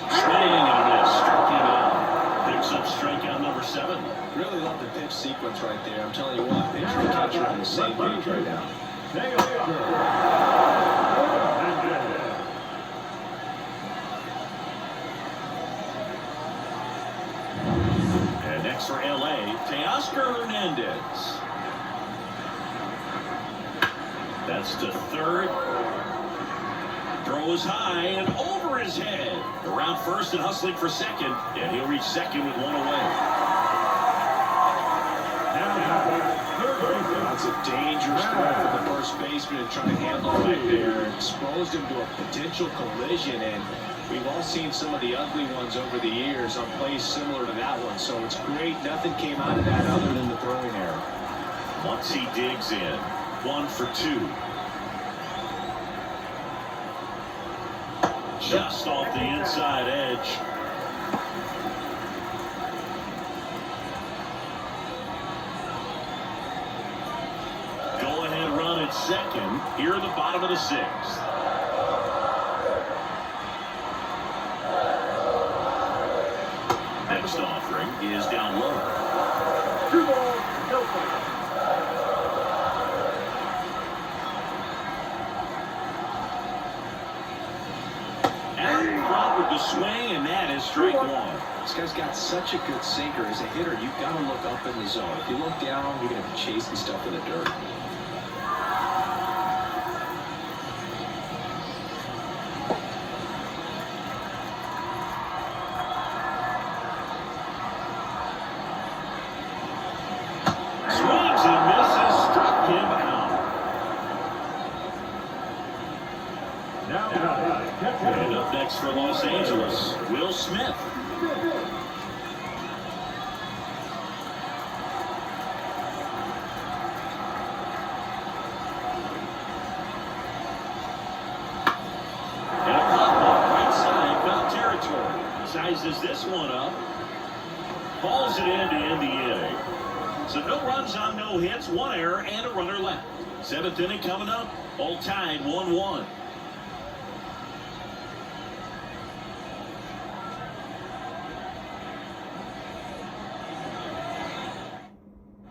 Swing and a miss. Struck him out. Picks up strikeout number 7. Really love the pitch sequence right there. I'm telling you what, pitcher and catcher are on the same page right now. And next for LA, Teoscar Hernandez. That's to third. Throws high and over his head. Around first and hustling for second. And he'll reach second with 1 away. That's a dangerous throw for the first baseman to try to handle right there. Exposed him to a potential collision, and we've all seen some of the ugly ones over the years on plays similar to that one. So it's great nothing came out of that other than the throwing error. Once he digs in, 1 for 2. Just off the inside edge. Go-ahead run at second. Here in the bottom of the 6th. Next offering is down low. 2 balls, no strikes. With the swing, and that is strike 1. This guy's got such a good sinker. As a hitter, you've got to look up in the zone. If you look down, you're going to be chasing stuff in the dirt. Swings and misses, struck him out. And up next for Los Angeles, Will Smith. And a pop ball right side, foul territory. Sizes this one up. Balls it in to end the inning. So no runs on no hits, 1 error, and a runner left. 7th inning coming up, all tied 1-1.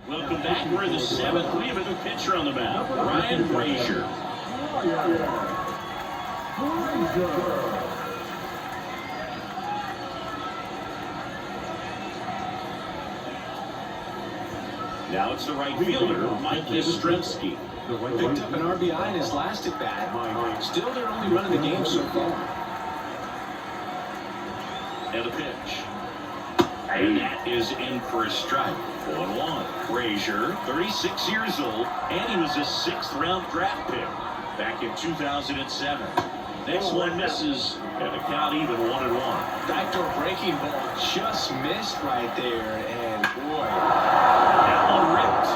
Welcome back. We're in the 7th. We have a new pitcher on the mound, Ryan Brazier. Now it's the right fielder, Mike Yastrzemski. Picked up an RBI in his last at bat. Still, they're only running the game so far. And a pitch. And that is in for a strike. 1-1. Brazier, 36 years old, and he was a 6th-round draft pick back in 2007. Next one misses, and the count even 1-1. Backdoor breaking ball just missed right there, and boy, That one ripped.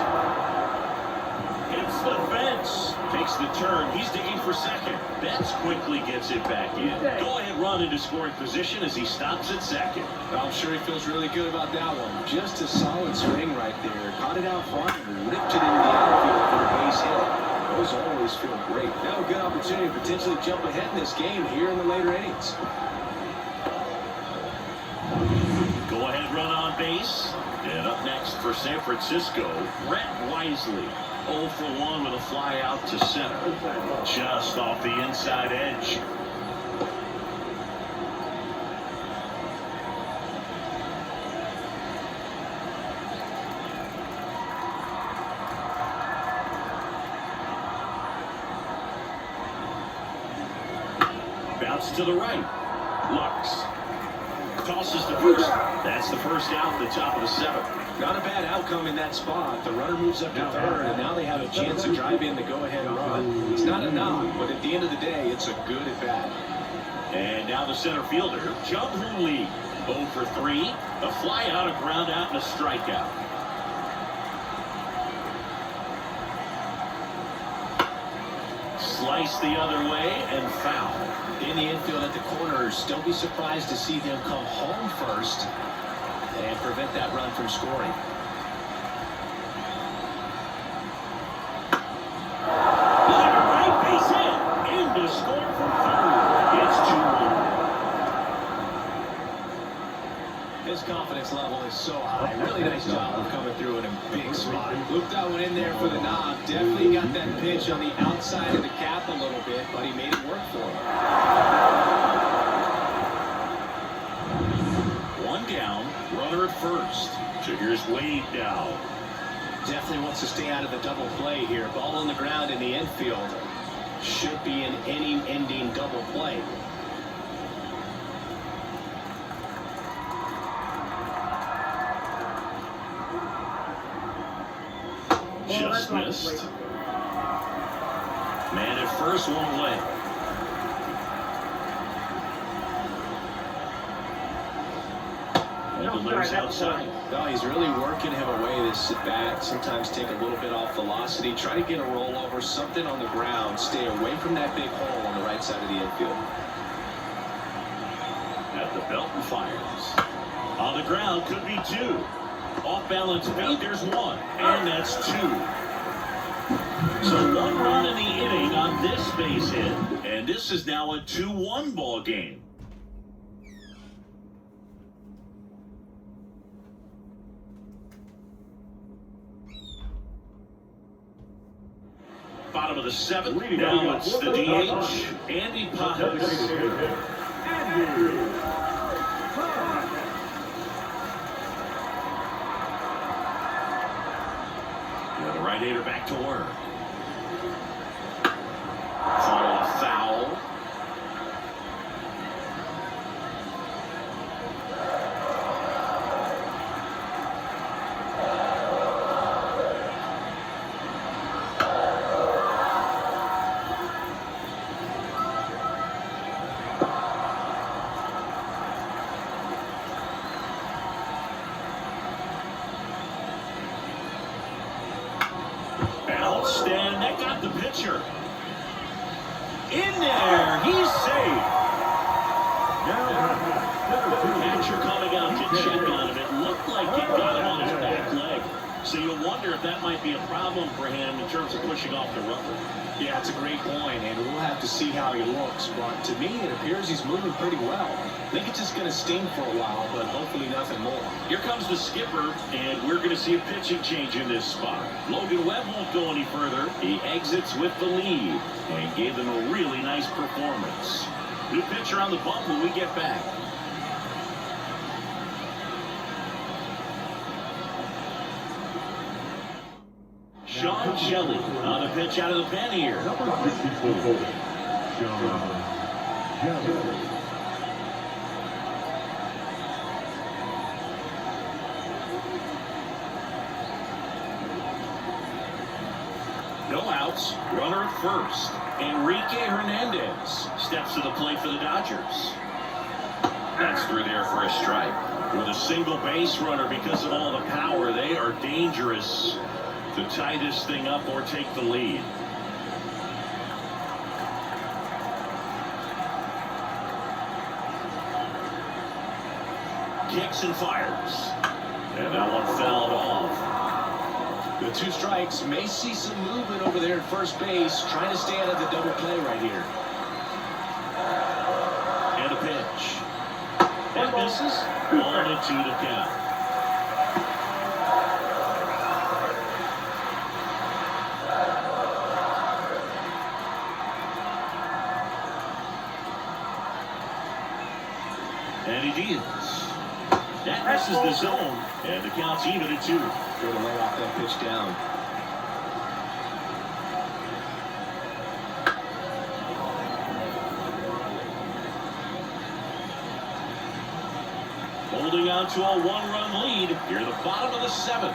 Hits the fence. Takes the turn. He's digging for second. Betts quickly gets it back in. Go-ahead run into scoring position as he stops at second. I'm sure he feels really good about that one. Just a solid swing right there. Caught it out front and ripped it into the outfield for a base hit. Those always feel great. Now a good opportunity to potentially jump ahead in this game here in the later innings. Go-ahead run on base. And up next for San Francisco, Brett Wisely. 0 for 1 with a fly out to center. Just off the inside edge. Bounce to the right. Lux tosses to first. That's the first out at the top of the 7th. Not a bad outcome in that spot. The runner moves up to third, and now they have a chance to drive in the go-ahead run. It's not a knock, but at the end of the day, it's a good at-bat. And now the center fielder, Jung-Hoon Lee. 0 for 3. A fly out, a ground out, and a strikeout. Slice the other way and foul. In the infield at the corners, don't be surprised to see them come home first and prevent that run from scoring. Right base hit. In to score from third. It's 2-1. His confidence level is so high. Really nice job of coming through in a big spot. Looped that one in there for the knob. Definitely got that pitch on the outside of the cap a little bit, but he made it work for him. One down, runner at first. So here's Wade now. Definitely wants to stay out of the double play here. Ball on the ground in the infield. Should be an inning-ending double play. Just missed. Man at first, one away. And the runner's outside. No, he's really working him away this at bat. Sometimes take a little bit off velocity. Try to get a rollover, something on the ground. Stay away from that big hole on the right side of the infield. At the belt and fires. On the ground, could be 2. Off balance beat, there's 1. And that's 2. So 1 run in the inning on this base hit. And this is now a 2-1 ball game. Bottom of the 7th. Now it's the DH, Andy Pajas. The right-hander back to work. Final foul. And that got the pitcher. In there, he's safe. Catcher coming out to check on him. It looked like it got him on his back leg. So you wonder if that might be a problem for him in terms of pushing off the rubber. Yeah, it's a great point, and we'll have to see how he looks. But to me, it appears he's moving pretty well. I think it's just going to sting for a while, but hopefully nothing more. Here comes the skipper, and we're going to see a pitching change in this spot. Logan Webb won't go any further. He exits with the lead and gave them a really nice performance. New pitcher on the bump when we get back. Sean Shelley on the pitch out of the pen here. No outs, runner at first. Enrique Hernandez steps to the plate for the Dodgers. That's through there for a strike. With a single base runner, because of all the power, they are dangerous to tie this thing up or take the lead. Kicks and fires. And that one fouled off. The 2 strikes may see some movement over there at first base, trying to stay out of the double play right here. And a pitch. That misses. 1-2 to count. And he deals. That misses the zone, and the count's even at 2. Going to lay off that pitch down. Holding on to a 1-run lead here in the bottom of the 7th.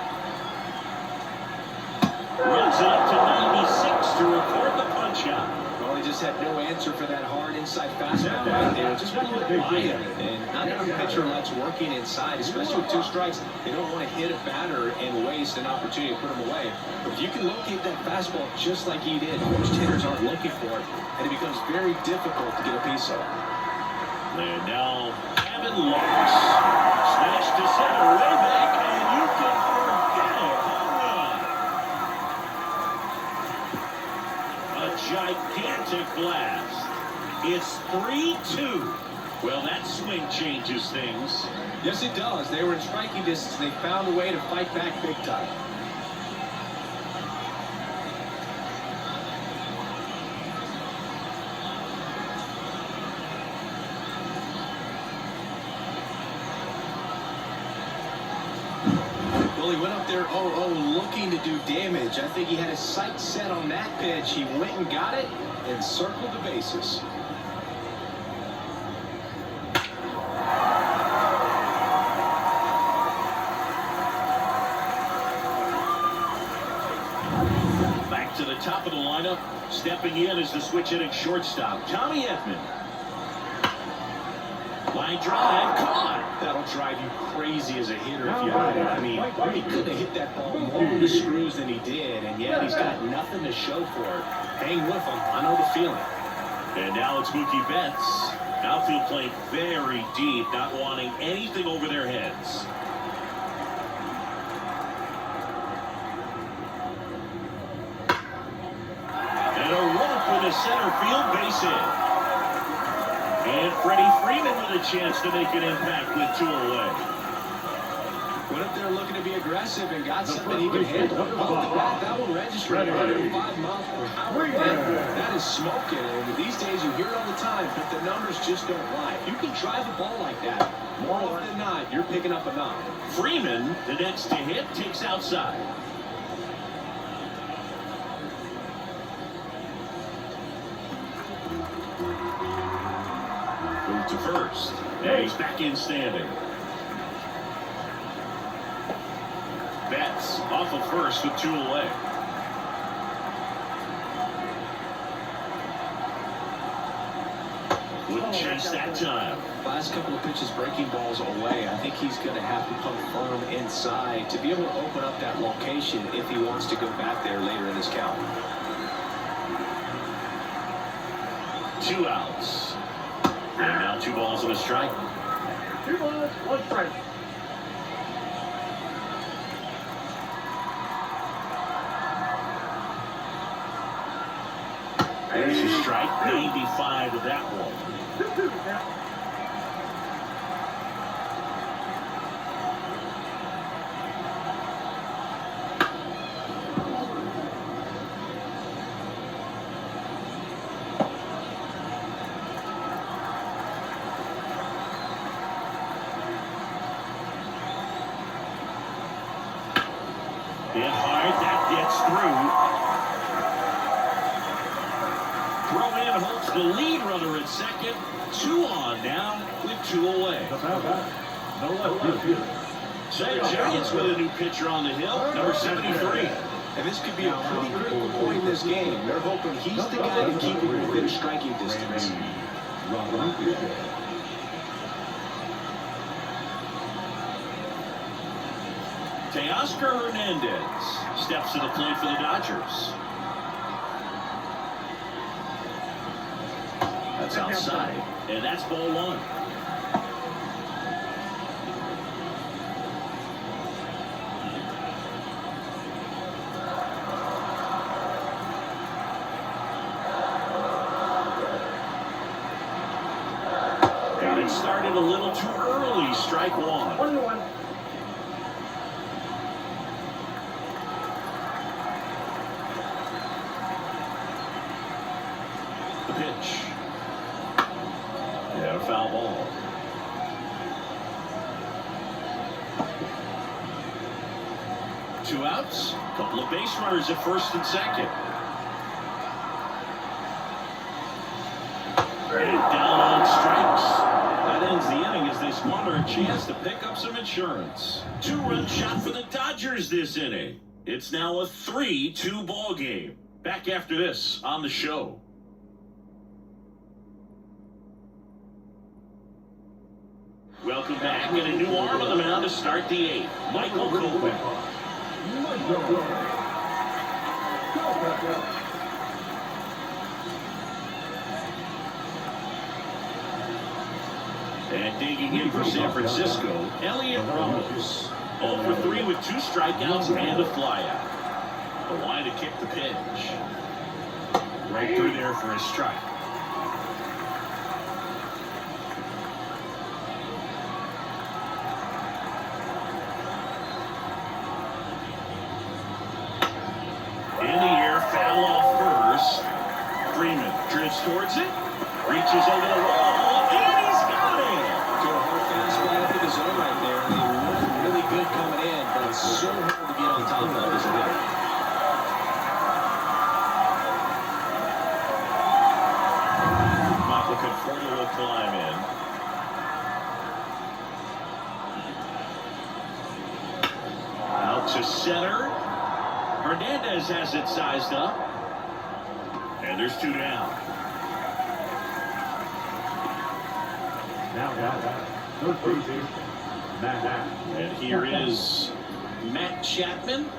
Runs it up to 96 to record the punch-out. Well, he just had no answer for that hard inside fastball right there. Just blew it by him. And not every pitcher likes working inside, especially with 2 strikes. They don't want to hit a batter and waste an opportunity to put him away. But if you can locate that fastball just like he did, most hitters aren't looking for it, and it becomes very difficult to get a piece of. And now Kevin Lux. Smash to center, way back, and you can forget it. Home run. A gigantic blast. It's 3-2. Well, that swing changes things. Yes, it does. They were in striking distance, and they found a way to fight back big time. Well, he went up there 0-0 looking to do damage. I think he had his sights set on that pitch. He went and got it and circled the bases. Back to the top of the lineup. Stepping in is the switch-hitting shortstop, Tommy Edman. Line drive, caught. That'll drive you crazy as a hitter if you had it. I mean, he could have hit that ball more with the screws than he did, and yet he's got nothing to show for it. Hang with him. I know the feeling. And now it's Mookie Betts. Outfield playing very deep, not wanting anything over their heads. And a run for the center field base hit. And Freddie Freeman with a chance to make an impact with 2 away. Went up there looking to be aggressive and got something he could handle. That one registered 105 miles per hour. That is smoking. And these days you hear it all the time, but the numbers just don't lie. If you can drive a ball like that, more often than not, you're picking up a knock. Freeman, the next to hit, takes outside. Move to first. And he's back in standing. Betts off of first with 2 away. Wouldn't chase that time. Last couple of pitches breaking balls away. I think he's going to have to come firm inside to be able to open up that location if he wants to go back there later in this count. 2 outs. And now 2 balls and a strike. 2 balls, 1 strike. There's a strike, 95 with that one. 2-2 now. Hit hard, that gets through. Throw in holds the lead runner at second. 2 on now with 2 away. No left field. Say Giants with a new pitcher on the hill, number 73. And this could be a pretty critical point in this game. They're hoping he's the guy to keep it within striking distance. Teoscar Hernandez steps to the plate for the Dodgers. That's outside, and that's ball 1. And it started a little too early, strike 1. 1-1. The pitch. Yeah, a foul ball. 2 outs. Couple of base runners at first and second. And down on strikes. That ends the inning as they squander a chance to pick up some insurance. 2-run shot for the Dodgers this inning. It's now a 3-2 ball game. Back after this on the show. Welcome back, and a new arm on the mound to start the 8th. Michael Kopech. And digging in for San Francisco, Elliot Ramos. 0 for 3 with 2 strikeouts and a flyout. The line to kick the pitch. Right through there for a strike. In the air, foul off first. Freeman drifts towards it. Reaches over the wall, and he's got it! To a hard fastball into the zone right there. They look really good coming in, but it's so hard to get on top of as a hitter. Michael Conforto will climb in. Out to center. Hernandez has it sized up. And there's 2 down. Now, third base, Matt. And here is Matt Chapman.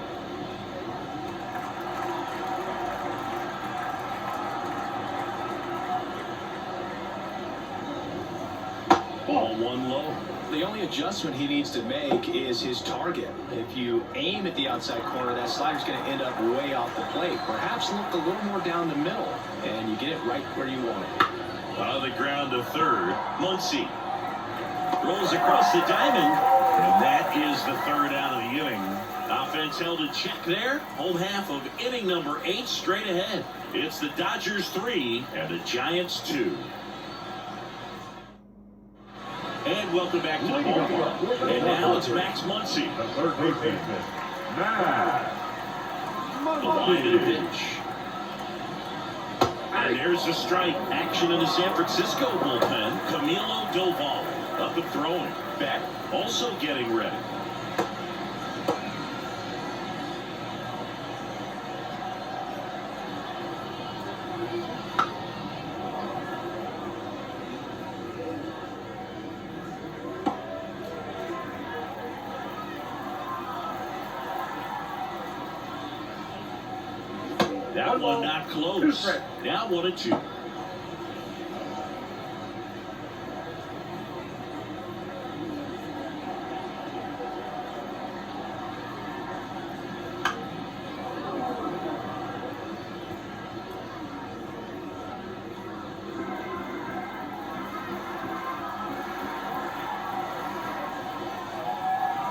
Ball 1 low. The only adjustment he needs to make is his target. If you aim at the outside corner, that slider's going to end up way off the plate. Perhaps look a little more down the middle, and you get it right where you want it. On the ground to third, Muncy rolls across the diamond, and that is the 3rd out of the inning. Offense held in check there. Home half of inning number 8 straight ahead. It's the Dodgers 3 and the Giants 2. And welcome back to the ballpark. And now it's Max Muncy. The third baseman, Matt. The line to the pitch. And there's the strike. Action in the San Francisco bullpen. Camilo Doval up and throwing. Beck also getting ready. That one not close. Now 1-2.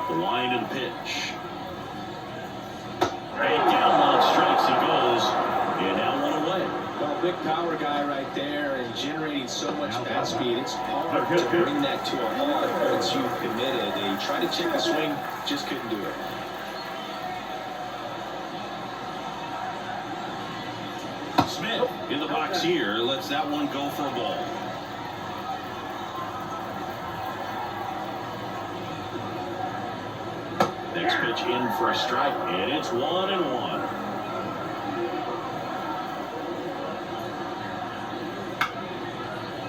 The line of the pitch. And down on strikes he goes. And now 1 away. Well, big power guy right there and generating so much bat speed. It's hard to bring that to a halt once you've committed. He tried to check the swing, just couldn't do it. Smith in the box here lets that one go for a ball. Next pitch in for a strike, and it's 1-1.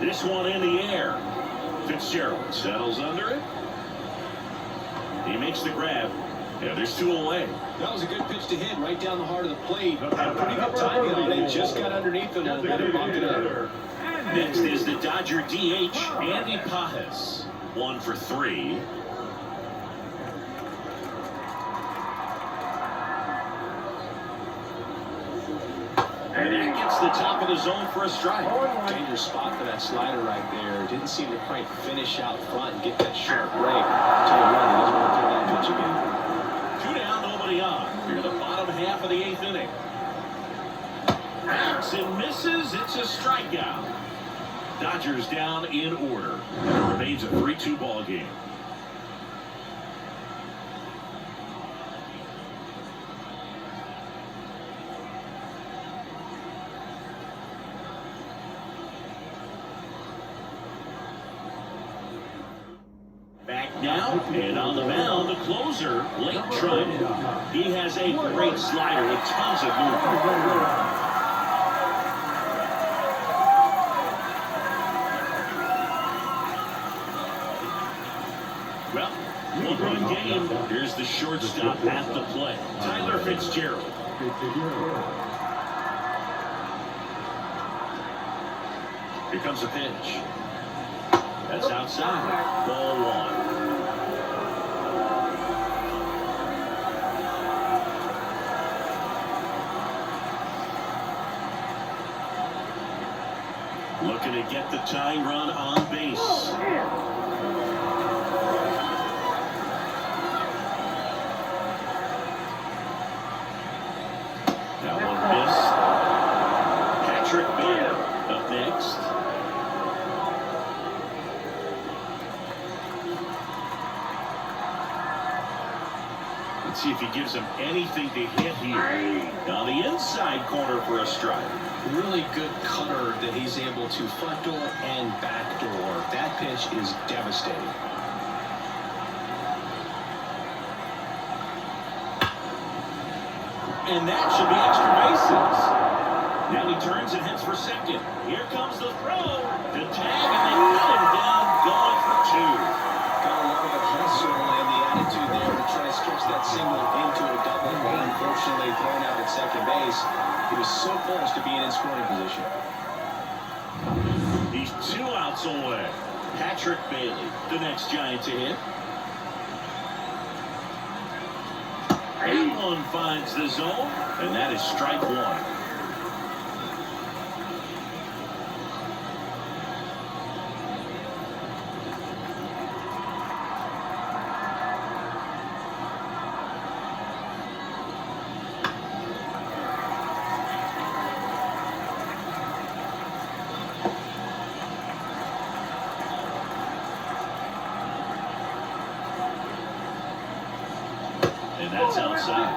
This one in the air. Fitzgerald settles under it. He makes the grab. Yeah, there's 2 away. That was a good pitch to hit right down the heart of the plate. Had pretty good timing on it. Just got underneath it a little bit and bumped it up. Next is the Dodger DH, Andy Pajes. 1 for 3. And that gets the top of the zone for a strike. Dangerous spot for that slider right there. Didn't seem to quite finish out front and get that sharp break. Tell you what, he doesn't want to throw that pitch again. 2 down, nobody on. Here the bottom half of the 8th inning. Jackson misses. It's a strikeout. Dodgers down in order. It remains a 3-2 ball game. now, and on the mound, the closer, Lake Trinan. He has a great slider with tons of movement. Well, one-run game. Here's the shortstop at the plate, Tyler Fitzgerald. Here comes a pitch. That's outside. Ball one. Looking to get the tying run on base. That one missed. Patrick Bailey up next. Let's see if he gives him anything to hit here. On the inside corner for a strike. Really good cutter that he's able to front door and back door. That pitch is devastating. And that should be extra bases. Now he turns and heads for second. Here comes the throw. The tag, and they got him down, going for two. Got a lot of the hustle and the attitude there to try to stretch that single into a double. But unfortunately, thrown out at second base. He was so close to being in scoring position. He's 2 outs away. Patrick Bailey, the next Giant to hit. That one finds the zone, and that is strike one. And that's outside.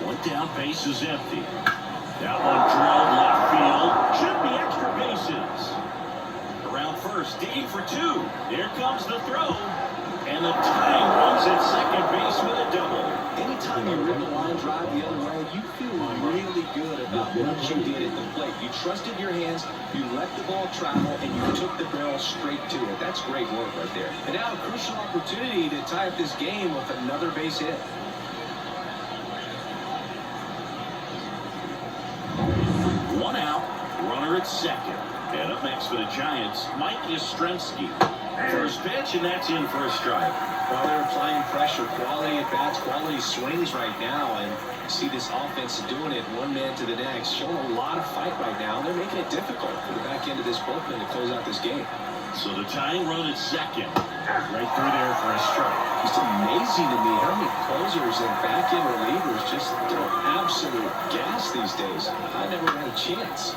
One down, base is empty. That one drilled left field. Should be extra bases. Around first, digging for two. There comes the throw. And the tying runs at second base with a double. Anytime you rip a line drive the other way, you feel really good about what you did at the plate. You trusted your hands, you let the ball travel, and you took the barrel straight to it. That's great work right there. And now a crucial opportunity to tie up this game with another base hit. One out, runner at second. And up next for the Giants, Mike Yastrzemski. First pitch, and that's in for a strike. Well, they're applying pressure, quality at bats, quality swings right now, and you see this offense doing it one man to the next, showing a lot of fight right now. They're making it difficult for the back end of this bullpen to close out this game. So the tying run at second, right through there for a strike. It's amazing to me how many closers and back end relievers just throw absolute gas these days. I never had a chance.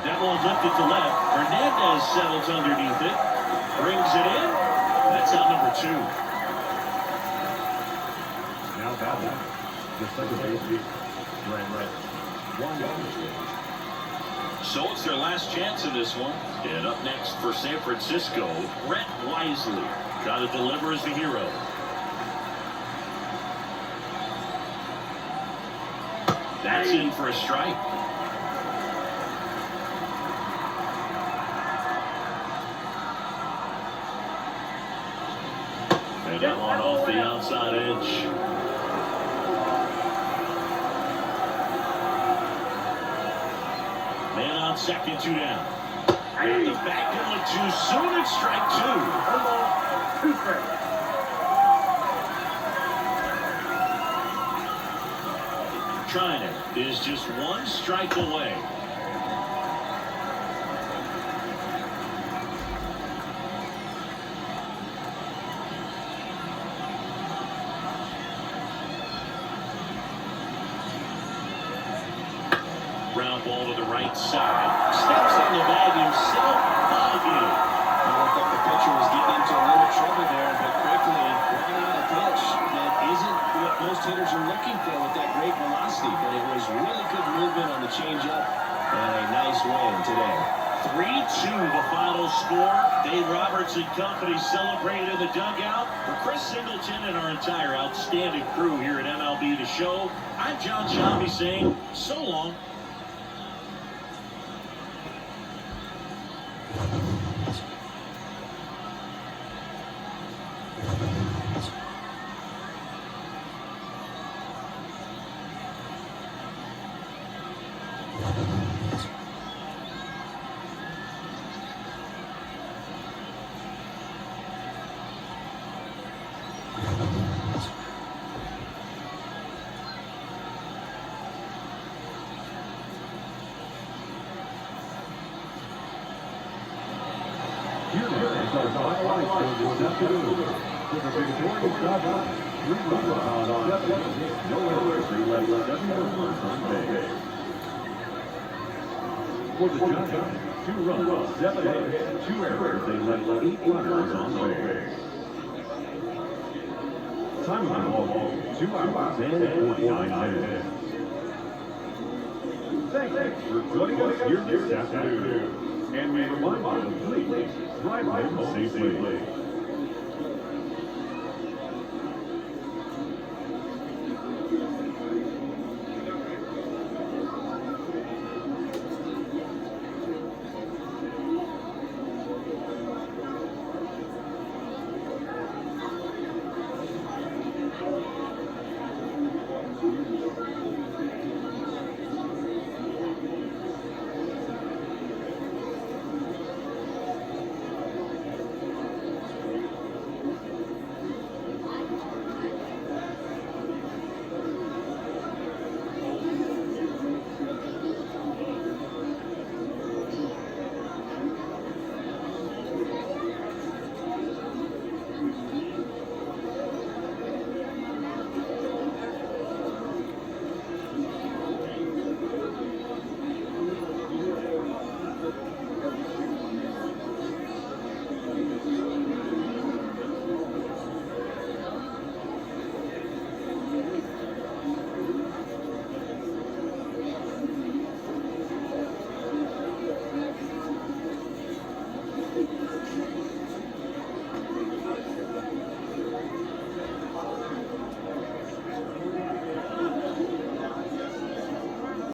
That one lifted to left. Hernandez settles underneath it. Brings it in. That's out number two. Now batting, the second baseman, right. So it's their last chance in this one. And up next for San Francisco, Brett Wisely. Got to deliver as the hero. That's in for a strike. And that one off the outside edge. Man on second, 2 down. Got the back going too soon. It's strike two. Trinan is just 1 strike away. side. Steps on the bag himself. Ball game. I looked like the pitcher was getting into a little trouble there, but quickly working out a pitch that isn't what most hitters are looking for with that great velocity. But it was really good movement on the changeup and a nice win today. 3-2 the final score. Dave Roberts and company celebrated in the dugout. For Chris Singleton and our entire outstanding crew here at MLB The Show, I'm John Shambi saying so long. Here is our highlights for this afternoon. With a victorious Dodgers, 3 runs on 7 hits, no errors, they left 7 runners on base. For the Giants, 2 runs, 7 hits, 2 errors, they left 8 runners on base. Time of the ball, 2 hours and 49 minutes. Thanks for joining us here this afternoon. And we remind you to please drive home safely.